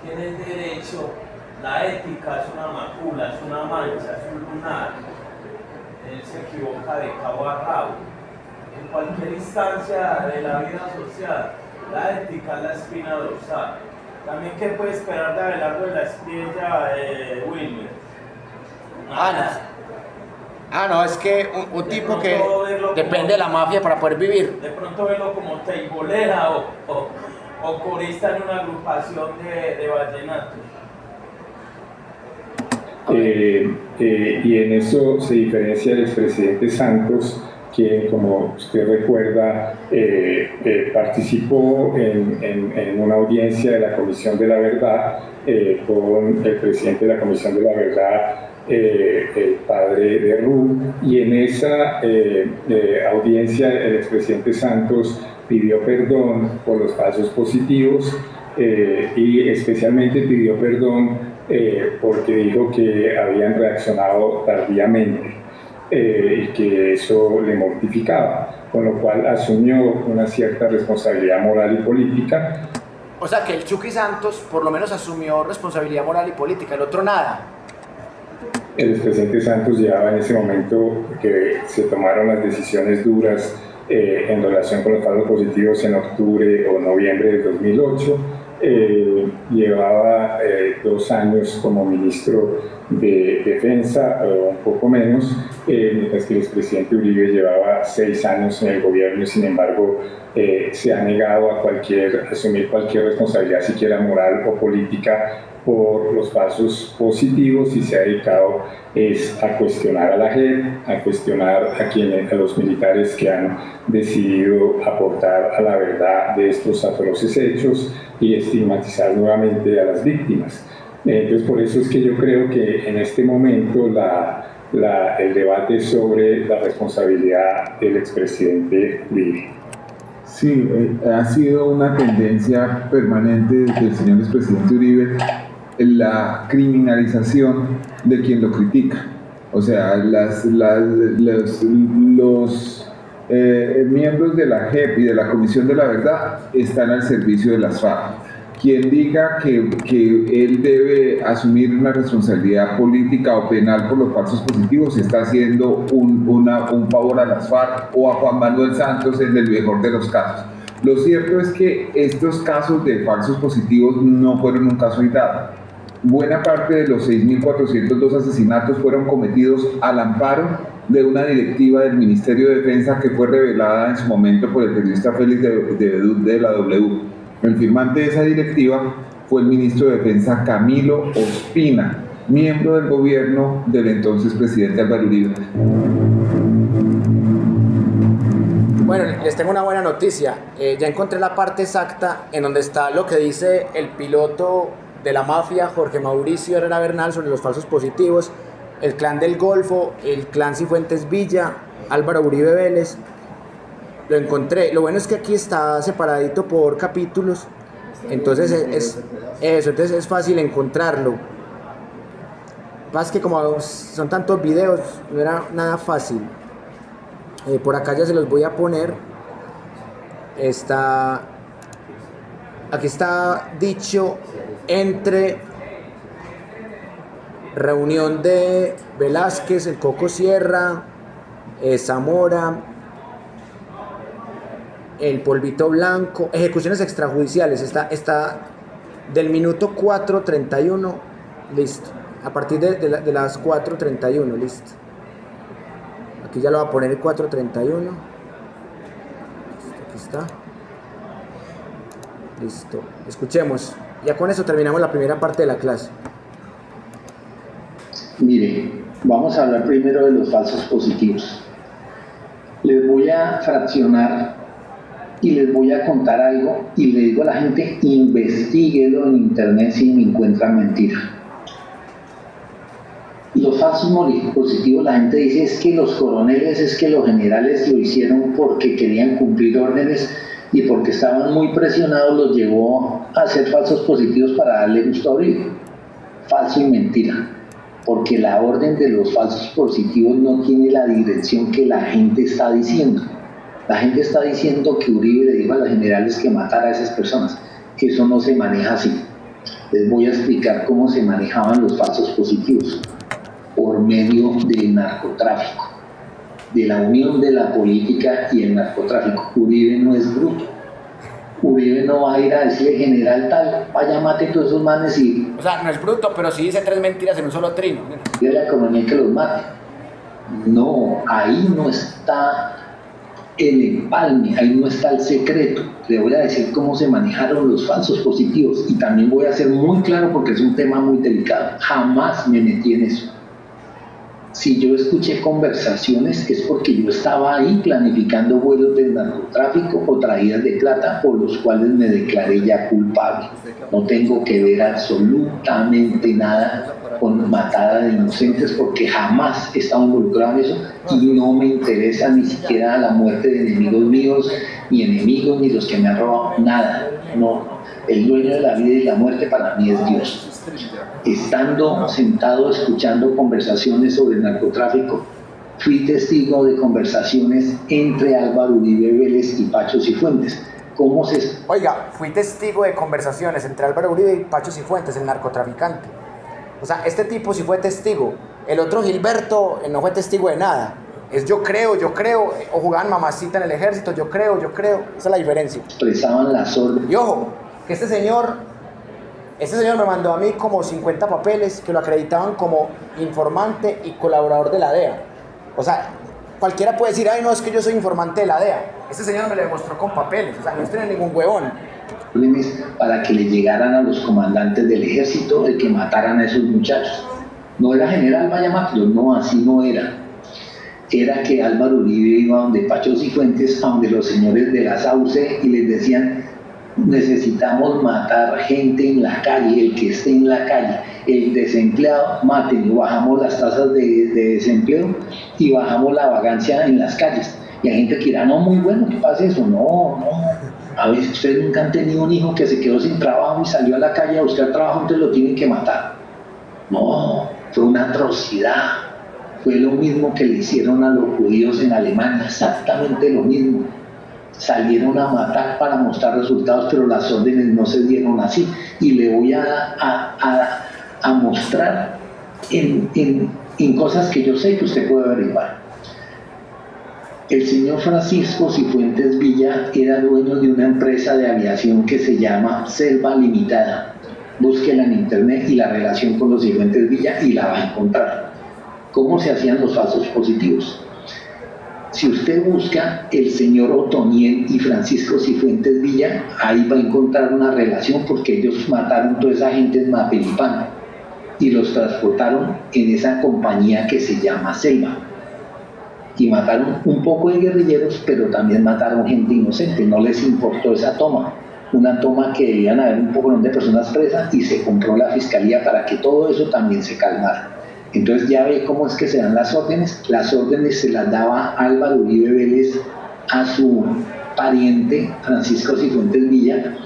tiene derecho. La ética es una macula, es una mancha, es un lunar. Él se equivoca de cabo a rabo. En cualquier instancia de la vida social, la ética es la espina dorsal. También, ¿qué puede esperar de Abelardo de la Priella, Wilmer? No, es que un tipo que depende de la mafia para poder vivir. De pronto verlo como teibolera o corista en una agrupación de vallenatos. Y en eso se diferencia el expresidente Santos, quien, como usted recuerda, participó en una audiencia de la Comisión de la Verdad con el presidente de la Comisión de la Verdad, el padre de Ru, y en esa audiencia el expresidente Santos pidió perdón por los falsos positivos y especialmente pidió perdón porque dijo que habían reaccionado tardíamente y que eso le mortificaba, con lo cual asumió una cierta responsabilidad moral y política. O sea que el Chucky Santos por lo menos asumió responsabilidad moral y política, el otro nada. El expresidente Santos llevaba en ese momento que se tomaron las decisiones duras en relación con los falsos positivos en octubre o noviembre de 2008. Llevaba 2 años como ministro de Defensa, un poco menos, mientras que el expresidente Uribe llevaba 6 años en el gobierno y sin embargo se ha negado a asumir cualquier responsabilidad, siquiera moral o política, por los falsos positivos y se ha dedicado a cuestionar a la JEP, a cuestionar a los militares que han decidido aportar a la verdad de estos atroces hechos y estigmatizar nuevamente a las víctimas. Entonces, por eso es que yo creo que en este momento el debate sobre la responsabilidad del expresidente Uribe. Sí, ha sido una tendencia permanente del señor expresidente Uribe la criminalización de quien lo critica. O sea, los miembros de la JEP y de la Comisión de la Verdad están al servicio de las FARC. Quien diga que él debe asumir una responsabilidad política o penal por los falsos positivos está haciendo un favor a las FARC o a Juan Manuel Santos en el mejor de los casos. Lo cierto es que estos casos de falsos positivos no fueron un caso aislado. Buena parte de los 6.402 asesinatos fueron cometidos al amparo de una directiva del Ministerio de Defensa que fue revelada en su momento por el periodista Félix de la W. El firmante de esa directiva fue el ministro de Defensa Camilo Ospina, miembro del gobierno del entonces presidente Álvaro Uribe. Bueno, les tengo una buena noticia. Ya encontré la parte exacta en donde está lo que dice el piloto de la mafia, Jorge Mauricio Herrera Bernal, sobre los falsos positivos, el clan del Golfo, el clan Cifuentes Villa, Álvaro Uribe Vélez. Lo encontré. Lo bueno es que aquí está separadito por capítulos, entonces entonces es fácil encontrarlo. Pasa que como son tantos videos, no era nada fácil. Por acá ya se los voy a poner. Aquí está dicho entre reunión de Velázquez, el Coco Sierra, Zamora, el Polvito Blanco, ejecuciones extrajudiciales. Está del minuto 4:31, listo. A partir de las 4:31, listo. Aquí ya lo voy a poner el 4:31. Aquí está. Listo. Escuchemos. Ya con eso terminamos la primera parte de la clase. Mire, vamos a hablar primero de los falsos positivos. Les voy a a fraccionar y les voy a contar algo y le digo a la gente, investíguelo en internet si me encuentran mentira. Los falsos positivos, la gente dice es que los coroneles, es que los generales lo hicieron porque querían cumplir órdenes y porque estaban muy presionados los llevó a hacer falsos positivos para darle gusto a Uribe. Falso y mentira, porque la orden de los falsos positivos no tiene la dirección que la gente está diciendo. La gente está diciendo que Uribe le dijo a los generales que matara a esas personas. Eso no se maneja así. Les voy a explicar cómo se manejaban los falsos positivos. Por medio del narcotráfico, de la unión de la política y el narcotráfico. Uribe no es bruto. Uribe no va a ir a decirle, general tal, vaya mate todos esos manes y... O sea, no es bruto, pero sí dice 3 mentiras en un solo trino. De la coronel que los mate. No, ahí no está el empalme, ahí no está el secreto. Le voy a decir cómo se manejaron los falsos positivos y también voy a ser muy claro porque es un tema muy delicado. Jamás me metí en eso. Si yo escuché conversaciones es porque yo estaba ahí planificando vuelos del narcotráfico o traídas de plata por los cuales me declaré ya culpable. No tengo que ver absolutamente nada con matada de inocentes porque jamás he estado involucrado en eso y no me interesa ni siquiera la muerte de enemigos míos, ni enemigos, ni los que me han robado, nada. No, el dueño de la vida y la muerte para mí es Dios. Estando sentado escuchando conversaciones sobre el narcotráfico, fui testigo de conversaciones entre Álvaro Uribe Vélez y Pacho Cifuentes. ¿Cómo se...? Oiga, fui testigo de conversaciones entre Álvaro Uribe y Pacho Cifuentes, el narcotraficante. O sea, este tipo sí fue testigo. El otro Gilberto no fue testigo de nada. Es yo creo, o jugaban mamacita en el ejército, yo creo. Esa es la diferencia. Expresaban las órdenes. Y ojo, que este señor me mandó a mí como 50 papeles que lo acreditaban como informante y colaborador de la DEA. O sea, cualquiera puede decir, ay no, es que yo soy informante de la DEA. Este señor me lo demostró con papeles, o sea, no tiene ningún huevón. Para que le llegaran a los comandantes del ejército de que mataran a esos muchachos. No era general vaya mátelo, no, así no era. Era que Álvaro Uribe iba donde Pacho Cifuentes, a donde los señores de la Sauce y les decían, necesitamos matar gente en la calle, el que esté en la calle, el desempleado, mátenlo, bajamos las tasas de desempleo y bajamos la vagancia en las calles. Y hay gente que dirá, no, muy bueno que pase eso, no, a veces ustedes nunca han tenido un hijo que se quedó sin trabajo y salió a la calle a buscar trabajo, entonces lo tienen que matar. No, fue una atrocidad, fue lo mismo que le hicieron a los judíos en Alemania, exactamente lo mismo. Salieron a matar para mostrar resultados, pero las órdenes no se dieron así. Y le voy a mostrar en cosas que yo sé que usted puede averiguar. El señor Francisco Cifuentes Villa era dueño de una empresa de aviación que se llama Selva Limitada. Búsquela en internet y la relación con los Cifuentes Villa y la va a encontrar. ¿Cómo se hacían los falsos positivos? Si usted busca el señor Otoniel y Francisco Cifuentes Villa, ahí va a encontrar una relación porque ellos mataron toda esa gente en Mapelipán y los transportaron en esa compañía que se llama Selva. Y mataron un poco de guerrilleros, pero también mataron gente inocente, no les importó esa toma. Una toma que debían haber un poco de personas presas y se compró la fiscalía para que todo eso también se calmara. Entonces ya ve cómo es que se dan las órdenes. Las órdenes se las daba Álvaro Uribe Vélez a su pariente Francisco Cifuentes Villa,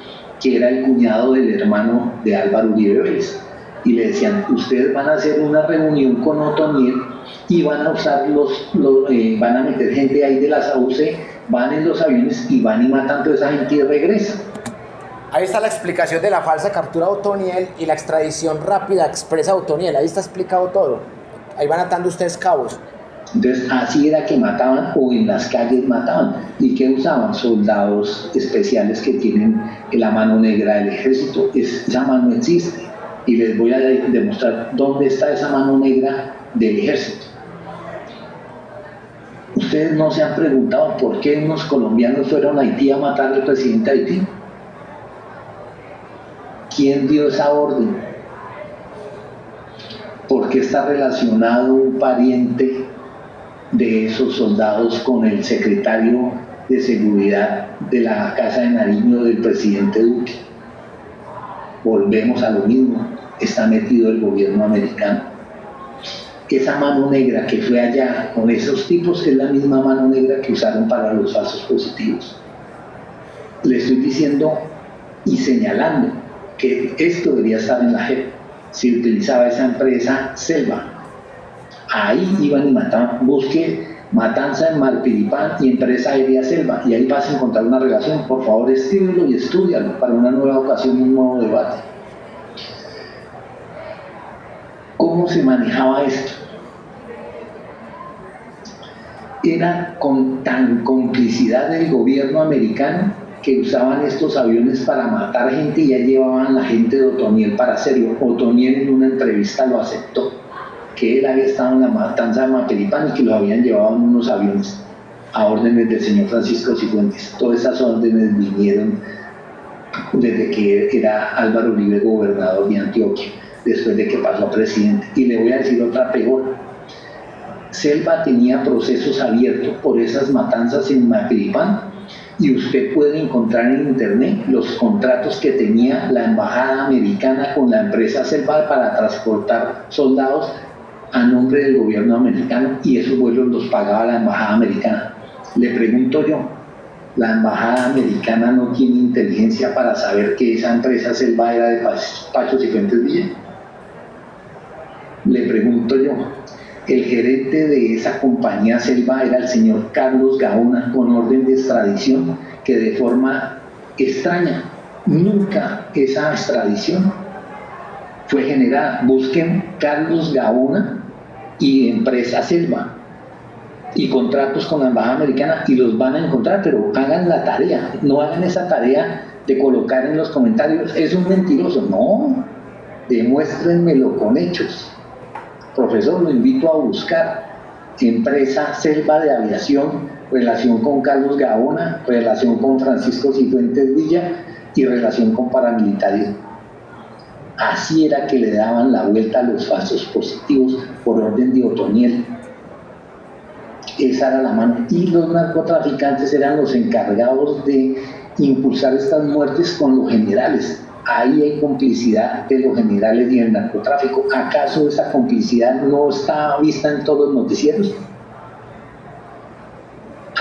que era el cuñado del hermano de Álvaro Uribe Vélez. Y le decían, ustedes van a hacer una reunión con Otoniel y van a usar van a meter gente ahí de la Sauce, van en los aviones y van y matan a toda esa gente y regresan. Ahí está la explicación de la falsa captura de Otoniel y la extradición rápida expresa de Otoniel. Ahí está explicado todo. Ahí van atando ustedes cabos. Entonces así era que mataban o en las calles mataban. ¿Y qué usaban? Soldados especiales que tienen la mano negra del ejército. Esa mano existe. Y les voy a demostrar dónde está esa mano negra del ejército. Ustedes no se han preguntado por qué unos colombianos fueron a Haití a matar al presidente de Haití. ¿Quién dio esa orden? ¿Por qué está relacionado un pariente de esos soldados con el secretario de seguridad de la Casa de Nariño del presidente Duque. Volvemos a lo mismo, está metido el gobierno americano. Esa mano negra que fue allá con esos tipos es la misma mano negra que usaron para los falsos positivos. Le estoy diciendo y señalando que esto debería estar en la JEP. Se utilizaba esa empresa Selva. Ahí iban y mataban. Busque Matanza en Malpiripán y empresa aérea Selva, y ahí vas a encontrar una relación. Por favor, escríbelo y estúdialo para una nueva ocasión, un nuevo debate. ¿Cómo se manejaba esto? Era con tan complicidad del gobierno americano que usaban estos aviones para matar gente y ya llevaban a la gente de Otoniel para hacerlo. Otoniel en una entrevista lo aceptó, que él había estado en la matanza de Malpiripán y que lo habían llevado en unos aviones a órdenes del señor Francisco Cifuentes. Todas esas órdenes vinieron desde que era Álvaro Uribe gobernador de Antioquia, después de que pasó a presidente. Y le voy a decir otra peor. Selva tenía procesos abiertos por esas matanzas en Malpiripán, y usted puede encontrar en internet los contratos que tenía la embajada americana con la empresa Selva para transportar soldados a nombre del gobierno americano, y esos vuelos los pagaba la embajada americana. Le pregunto yo, ¿la embajada americana no tiene inteligencia para saber que esa empresa Selva era de Pacho Cifuentes Villa? Le pregunto yo, el gerente de esa compañía Selva era el señor Carlos Gaona, con orden de extradición, que de forma extraña, nunca esa extradición fue generada. Busquen Carlos Gaona y empresa Selva y contratos con la embajada americana y los van a encontrar, pero hagan la tarea, no hagan esa tarea de colocar en los comentarios, es un mentiroso. No, demuéstrenmelo con hechos. Profesor, lo invito a buscar empresa Selva de Aviación, relación con Carlos Gaona, relación con Francisco Cifuentes Villa y relación con paramilitarismo. Así era que le daban la vuelta a los falsos positivos por orden de Otoniel. Esa era la mano. Y los narcotraficantes eran los encargados de impulsar estas muertes con los generales. Ahí hay complicidad de los generales y el narcotráfico. ¿Acaso esa complicidad no está vista en todos los noticieros?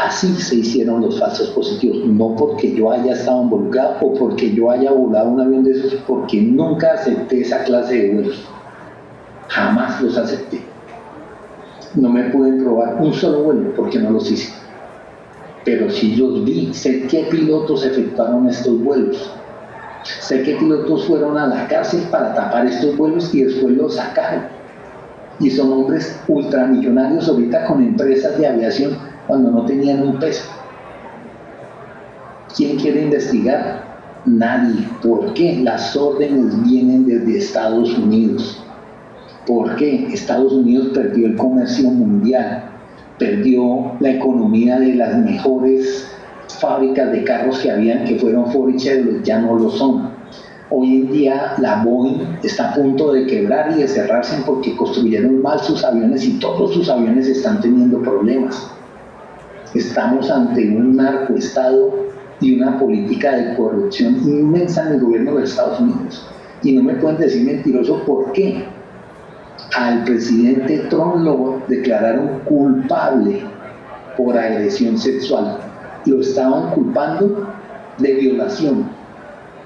Así se hicieron los falsos positivos, no porque yo haya estado involucrado o porque yo haya volado un avión de esos, porque nunca acepté esa clase de vuelos. Jamás los acepté. No me pueden probar un solo vuelo porque no los hice. Pero sí los vi, sé qué pilotos efectuaron estos vuelos. Sé que pilotos fueron a la cárcel para tapar estos vuelos y después los sacaron. Y son hombres ultramillonarios ahorita con empresas de aviación cuando no tenían un peso. ¿Quién quiere investigar? Nadie. ¿Por qué? Las órdenes vienen desde Estados Unidos. ¿Por qué? Estados Unidos perdió el comercio mundial, perdió la economía de las mejores fábricas de carros que habían, que fueron Ford y Chevrolet, ya no lo son. Hoy en día la Boeing está a punto de quebrar y de cerrarse porque construyeron mal sus aviones y todos sus aviones están teniendo problemas. Estamos ante un narcoestado y una política de corrupción inmensa en el gobierno de Estados Unidos. Y no me pueden decir mentiroso. ¿Por qué? Al presidente Trump lo declararon culpable por agresión sexual. Lo estaban culpando de violación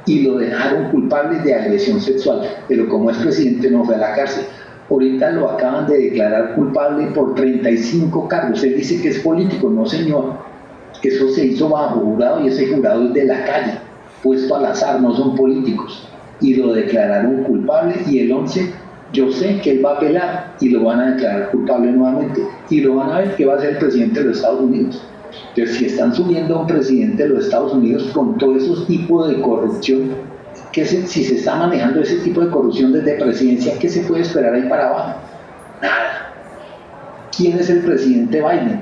y lo dejaron culpable de agresión sexual, pero como es presidente no fue a la cárcel. Ahorita lo acaban de declarar culpable por 35 cargos. Él dice que es político. No, señor, eso se hizo bajo jurado y ese jurado es de la calle, puesto al azar, no son políticos, y lo declararon culpable. Y el 11 yo sé que él va a apelar y lo van a declarar culpable nuevamente y lo van a ver que va a ser el presidente de los Estados Unidos. Entonces, si están subiendo a un presidente de los Estados Unidos con todo ese tipo de corrupción, si se está manejando ese tipo de corrupción desde presidencia, ¿qué se puede esperar ahí para abajo? Nada. ¿Quién es el presidente Biden?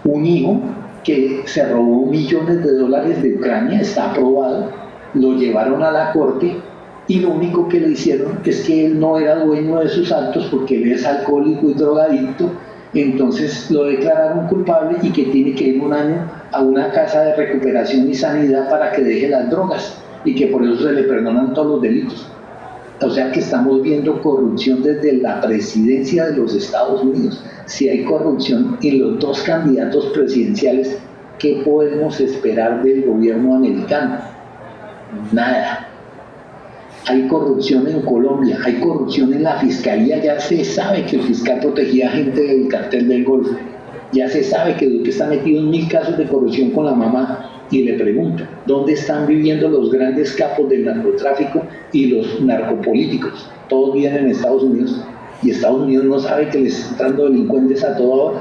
Un hijo que se robó millones de dólares de Ucrania, está aprobado, lo llevaron a la corte y lo único que le hicieron es que él no era dueño de sus actos porque él es alcohólico y drogadicto Entonces lo declararon culpable y que tiene que ir un año a una casa de recuperación y sanidad para que deje las drogas y que por eso se le perdonan todos los delitos. O sea que estamos viendo corrupción desde la presidencia de los Estados Unidos. Si hay corrupción en los dos candidatos presidenciales, ¿qué podemos esperar del gobierno americano? Nada. Hay corrupción en Colombia, hay corrupción en la fiscalía, ya se sabe que el fiscal protegía a gente del cartel del Golfo, ya se sabe que Duque está metido en 1000 casos de corrupción con la mamá, y le pregunto, ¿dónde están viviendo los grandes capos del narcotráfico y los narcopolíticos? Todos viven en Estados Unidos, y Estados Unidos no sabe que les están entrando delincuentes a toda hora.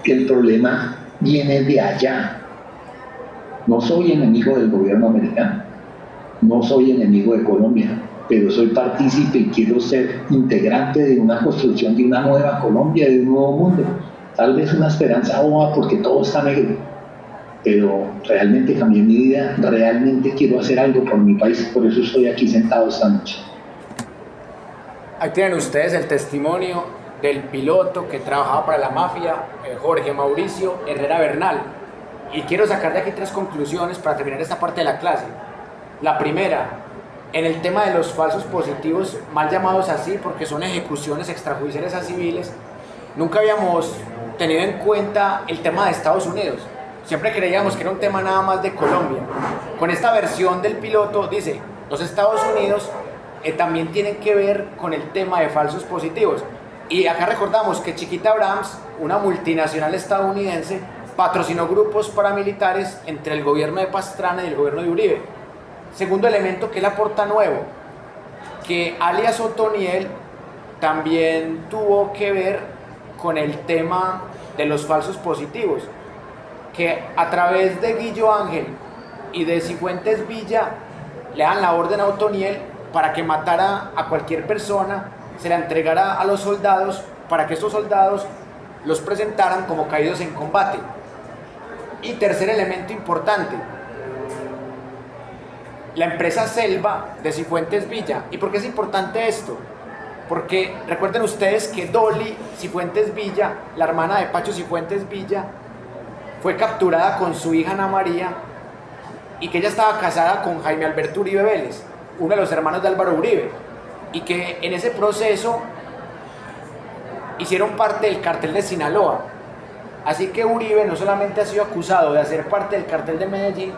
El problema viene de allá. No soy enemigo del gobierno americano, no soy enemigo de Colombia, pero soy partícipe y quiero ser integrante de una construcción de una nueva Colombia, de un nuevo mundo. Tal vez una esperanza boba porque todo está negro, pero realmente cambié mi vida, realmente quiero hacer algo por mi país, por eso estoy aquí sentado esta noche. Ahí tienen ustedes el testimonio del piloto que trabajaba para la mafia, Jorge Mauricio Herrera Bernal. Y quiero sacar de aquí 3 conclusiones para terminar esta parte de la clase. La primera, en el tema de los falsos positivos, mal llamados así porque son ejecuciones extrajudiciales a civiles, nunca habíamos tenido en cuenta el tema de Estados Unidos. Siempre creíamos que era un tema nada más de Colombia. Con esta versión del piloto dice, los Estados Unidos también tienen que ver con el tema de falsos positivos. Y acá recordamos que Chiquita Abrams, una multinacional estadounidense, patrocinó grupos paramilitares entre el gobierno de Pastrana y el gobierno de Uribe. Segundo elemento que él aporta nuevo, que alias Otoniel también tuvo que ver con el tema de los falsos positivos, que a través de Guillo Ángel y de Cifuentes Villa le dan la orden a Otoniel para que matara a cualquier persona, se la entregara a los soldados para que estos soldados los presentaran como caídos en combate. Y tercer elemento importante, la empresa Selva de Cifuentes Villa. ¿Y por qué es importante esto? Porque recuerden ustedes que Dolly Cifuentes Villa, la hermana de Pacho Cifuentes Villa, fue capturada con su hija Ana María y que ella estaba casada con Jaime Alberto Uribe Vélez, uno de los hermanos de Álvaro Uribe, y que en ese proceso hicieron parte del cartel de Sinaloa. Así que Uribe no solamente ha sido acusado de hacer parte del cartel de Medellín,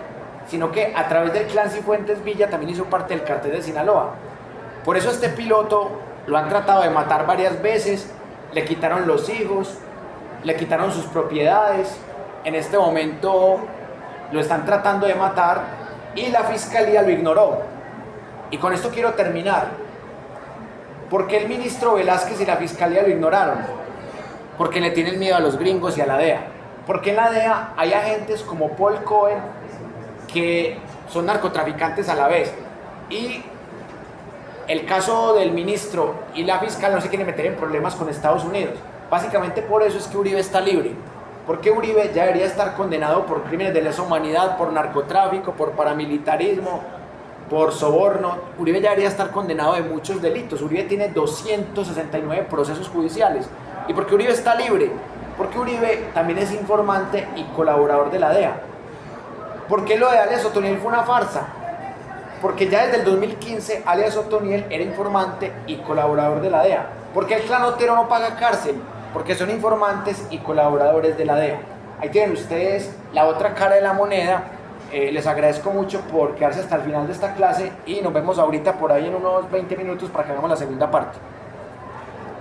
sino que a través del clan Cifuentes Villa también hizo parte del cartel de Sinaloa. Por eso este piloto lo han tratado de matar varias veces, le quitaron los hijos, le quitaron sus propiedades, en este momento lo están tratando de matar y la fiscalía lo ignoró. Y con esto quiero terminar. ¿Por qué el ministro Velázquez y la fiscalía lo ignoraron? Porque le tienen miedo a los gringos y a la DEA. Porque en la DEA hay agentes como Paul Cohen que son narcotraficantes a la vez. Y el caso del ministro y la fiscal no se quieren meter en problemas con Estados Unidos. Básicamente por eso es que Uribe está libre. Porque Uribe ya debería estar condenado por crímenes de lesa humanidad, por narcotráfico, por paramilitarismo, por soborno. Uribe ya debería estar condenado de muchos delitos. Uribe tiene 269 procesos judiciales. ¿Y por qué Uribe está libre? Porque Uribe también es informante y colaborador de la DEA. ¿Por qué lo de alias Otoniel fue una farsa? Porque ya desde el 2015 alias Otoniel era informante y colaborador de la DEA. ¿Por qué el clan Otero no paga cárcel? Porque son informantes y colaboradores de la DEA. Ahí tienen ustedes la otra cara de la moneda. Les agradezco mucho por quedarse hasta el final de esta clase y nos vemos ahorita por ahí en unos 20 minutos para que hagamos la segunda parte.